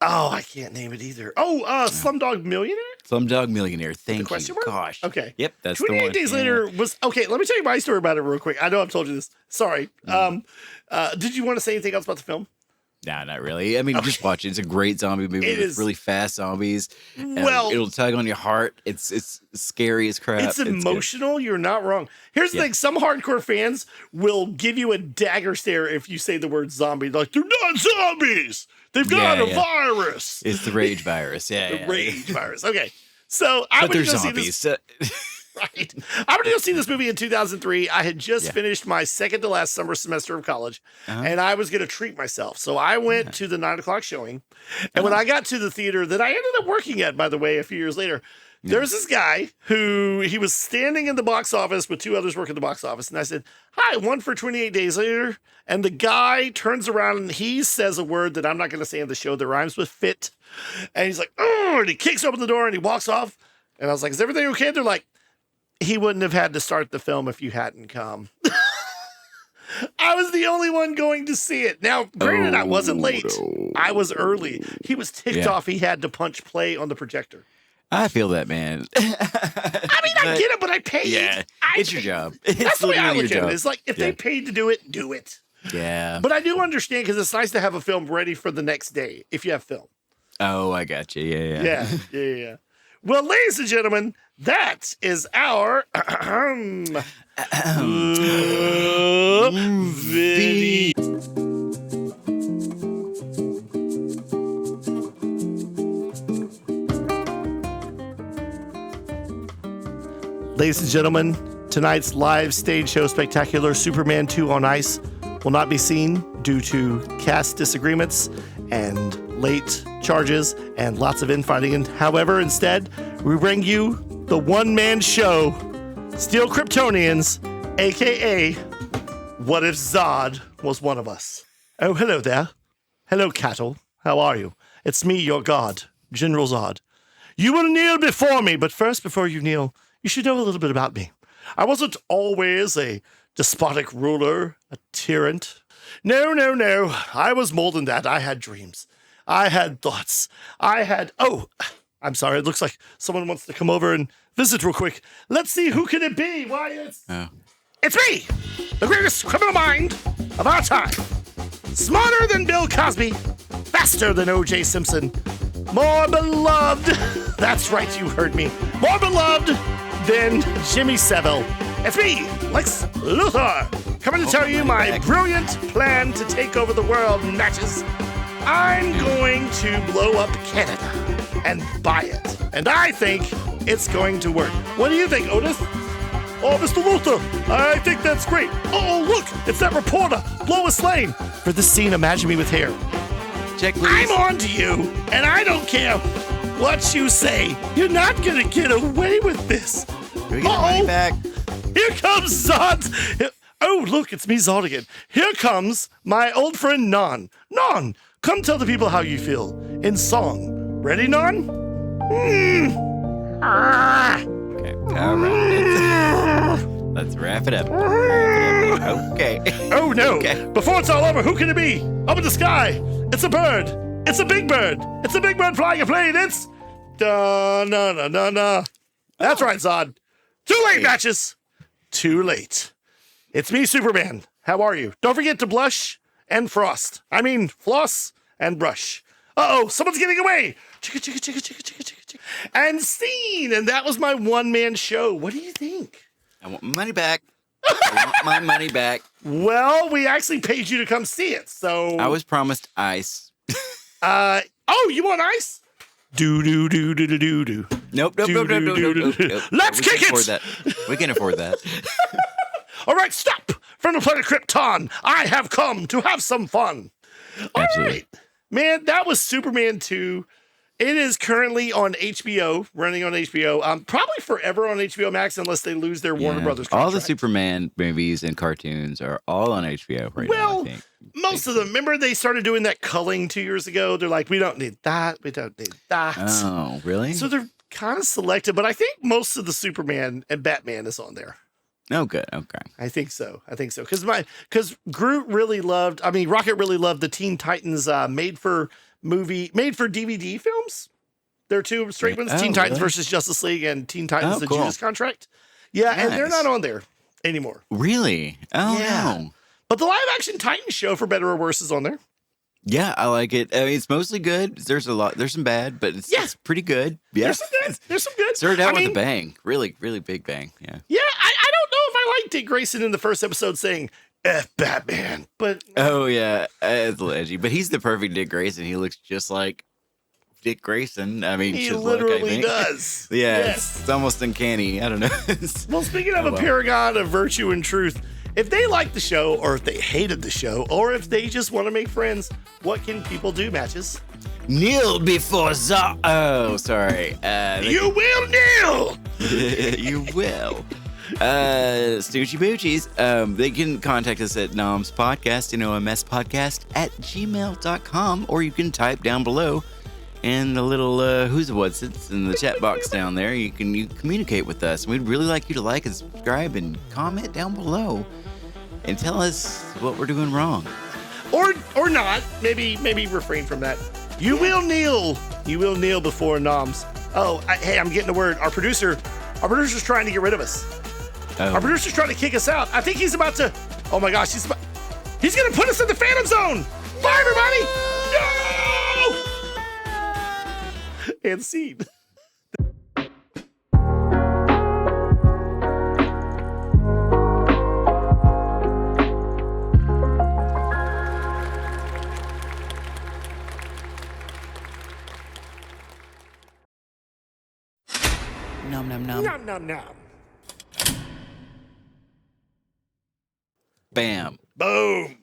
Oh, I can't name it either. Slumdog Millionaire? Slumdog Millionaire. Thank you. Question mark? Gosh. Okay. Yep, that's the one. 28 Days Later was... Okay, let me tell you my story about it real quick. I know I've told you this. Sorry. Did you want to say anything else about the film? No, not really. I mean, just watch it. It's a great zombie movie. It's really fast zombies. Well... It'll tug on your heart. It's scary as crap. It's emotional. You're not wrong. Here's the thing. Some hardcore fans will give you a dagger stare if you say the word zombie. Like, they're not zombies! They've got a virus. It's the rage virus. The rage virus. Okay. So I went to go see this. Right. I'm going to go see this movie in 2003. I had just finished my second to last summer semester of college, and I was going to treat myself. So I went to the 9:00 showing. And when I got to the theater that I ended up working at, by the way, a few years later, there was this guy he was standing in the box office with two others working the box office. And I said, hi, one for 28 Days Later. And the guy turns around and he says a word that I'm not going to say in the show that rhymes with fit. And he's like, oh, and he kicks open the door and he walks off. And I was like, is everything okay? They're like, he wouldn't have had to start the film if you hadn't come. I was the only one going to see it. Now, granted, I wasn't late. No. I was early. He was ticked off. He had to punch play on the projector. I feel that, man. I mean, I get it, but I paid. Yeah, it's your job. That's the way I look at it. It's like, if they paid to do it, do it. Yeah. But I do understand, because it's nice to have a film ready for the next day, if you have film. Oh, I got you. Yeah. Well, ladies and gentlemen, that is our video. Ladies and gentlemen, tonight's live stage show spectacular, Superman 2 on Ice, will not be seen due to cast disagreements and late charges and lots of infighting. And however, instead, we bring you the one-man show, Steel Kryptonians, a.k.a. What If Zod Was One of Us? Oh, hello there. Hello, cattle. How are you? It's me, your god, General Zod. You will kneel before me, but first, before you kneel, you should know a little bit about me. I wasn't always a despotic ruler, a tyrant. No. I was more than that. I had dreams. I had thoughts. Oh, I'm sorry. It looks like someone wants to come over and visit real quick. Let's see, who can it be? Why, it's me, the greatest criminal mind of our time. Smarter than Bill Cosby, faster than O.J. Simpson, more beloved. That's right, you heard me. More beloved than Jimmy Savile. It's me, Lex Luthor, coming to tell you my brilliant plan to take over the world, matches. I'm going to blow up Canada and buy it. And I think it's going to work. What do you think, Otis? Oh, Mr. Luthor, I think that's great. Oh, look, it's that reporter, Lois Lane. For this scene, imagine me with hair. Check, please. I'm on to you, and I don't care what you say. You're not going to get away with this. Can we get the money back? Here comes Zod. Oh, look, it's me, Zod again. Here comes my old friend Non. Non, come tell the people how you feel in song. Ready, Non? Okay, all right. Let's wrap it up. Okay. Oh, no. Okay. Before it's all over, who can it be? Up in the sky. It's a bird. It's a big bird. It's a big bird flying a plane. It's... Da-na-na-na-na. That's right, Zod. Too late, matches. Too late. It's me, Superman. How are you? Don't forget to blush and floss and brush. Uh-oh, someone's getting away. Chicka, chicka, chicka, chicka, chicka, chicka, chicka. And scene. And that was my one-man show. What do you think? I want my money back. I want my money back. Well, we actually paid you to come see it, so... I was promised ice. Oh, you want ice? Do-do-do-do-do-do-do. Nope. Let's kick it! We can afford that. All right, stop! From the planet Krypton, I have come to have some fun. All right. Man, that was Superman 2. It is currently on HBO, running on HBO. Probably forever on HBO Max unless they lose their Warner Brothers contract. All the Superman movies and cartoons are all on HBO right now, I think. Most of them. Remember they started doing that culling 2 years ago? They're like, we don't need that. We don't need that. Oh, really? So they're kind of selective, but I think most of the Superman and Batman is on there. Oh, good. Okay. I think so. Because Groot really loved, Rocket really loved the Teen Titans made for DVD films. There are two straight ones, Teen Titans versus Justice League and Teen Titans The Judas Contract. Yeah, nice. And they're not on there anymore. Really? Oh, yeah. No. But the live action Titans show, for better or worse, is on there. Yeah, I like it. I mean, it's mostly good. There's some bad, but it's pretty good. Yeah. There's some good. Started out with a bang. Really, really big bang. Yeah. Yeah, I don't know if I liked Dick Grayson in the first episode saying F Batman, but... Oh, yeah. It's a little edgy, but he's the perfect Dick Grayson. He looks just like Dick Grayson. I mean, he literally does. Yeah, yes. It's almost uncanny. I don't know. Well, speaking of a paragon of virtue and truth, if they like the show, or if they hated the show, or if they just want to make friends, what can people do, Matches? Kneel before Zod. Oh, sorry. You will kneel! You will. Stoochie Boochies. They can contact us at nomspodcast, nomspodcast at gmail.com, or you can type down below in the little who's what's it's in the chat box down there. You communicate with us. We'd really like you to like and subscribe and comment down below and tell us what we're doing wrong, or not. Maybe refrain from that. You will kneel. You will kneel before NOMS. Oh, hey, I'm getting a word. Our producer's trying to get rid of us. Our producer's trying to kick us out. I think he's about to. Oh my gosh, he's going to put us in the Phantom Zone. Bye, everybody. No! And scene. Nom nom nom. Nom nom nom. Bam. Boom.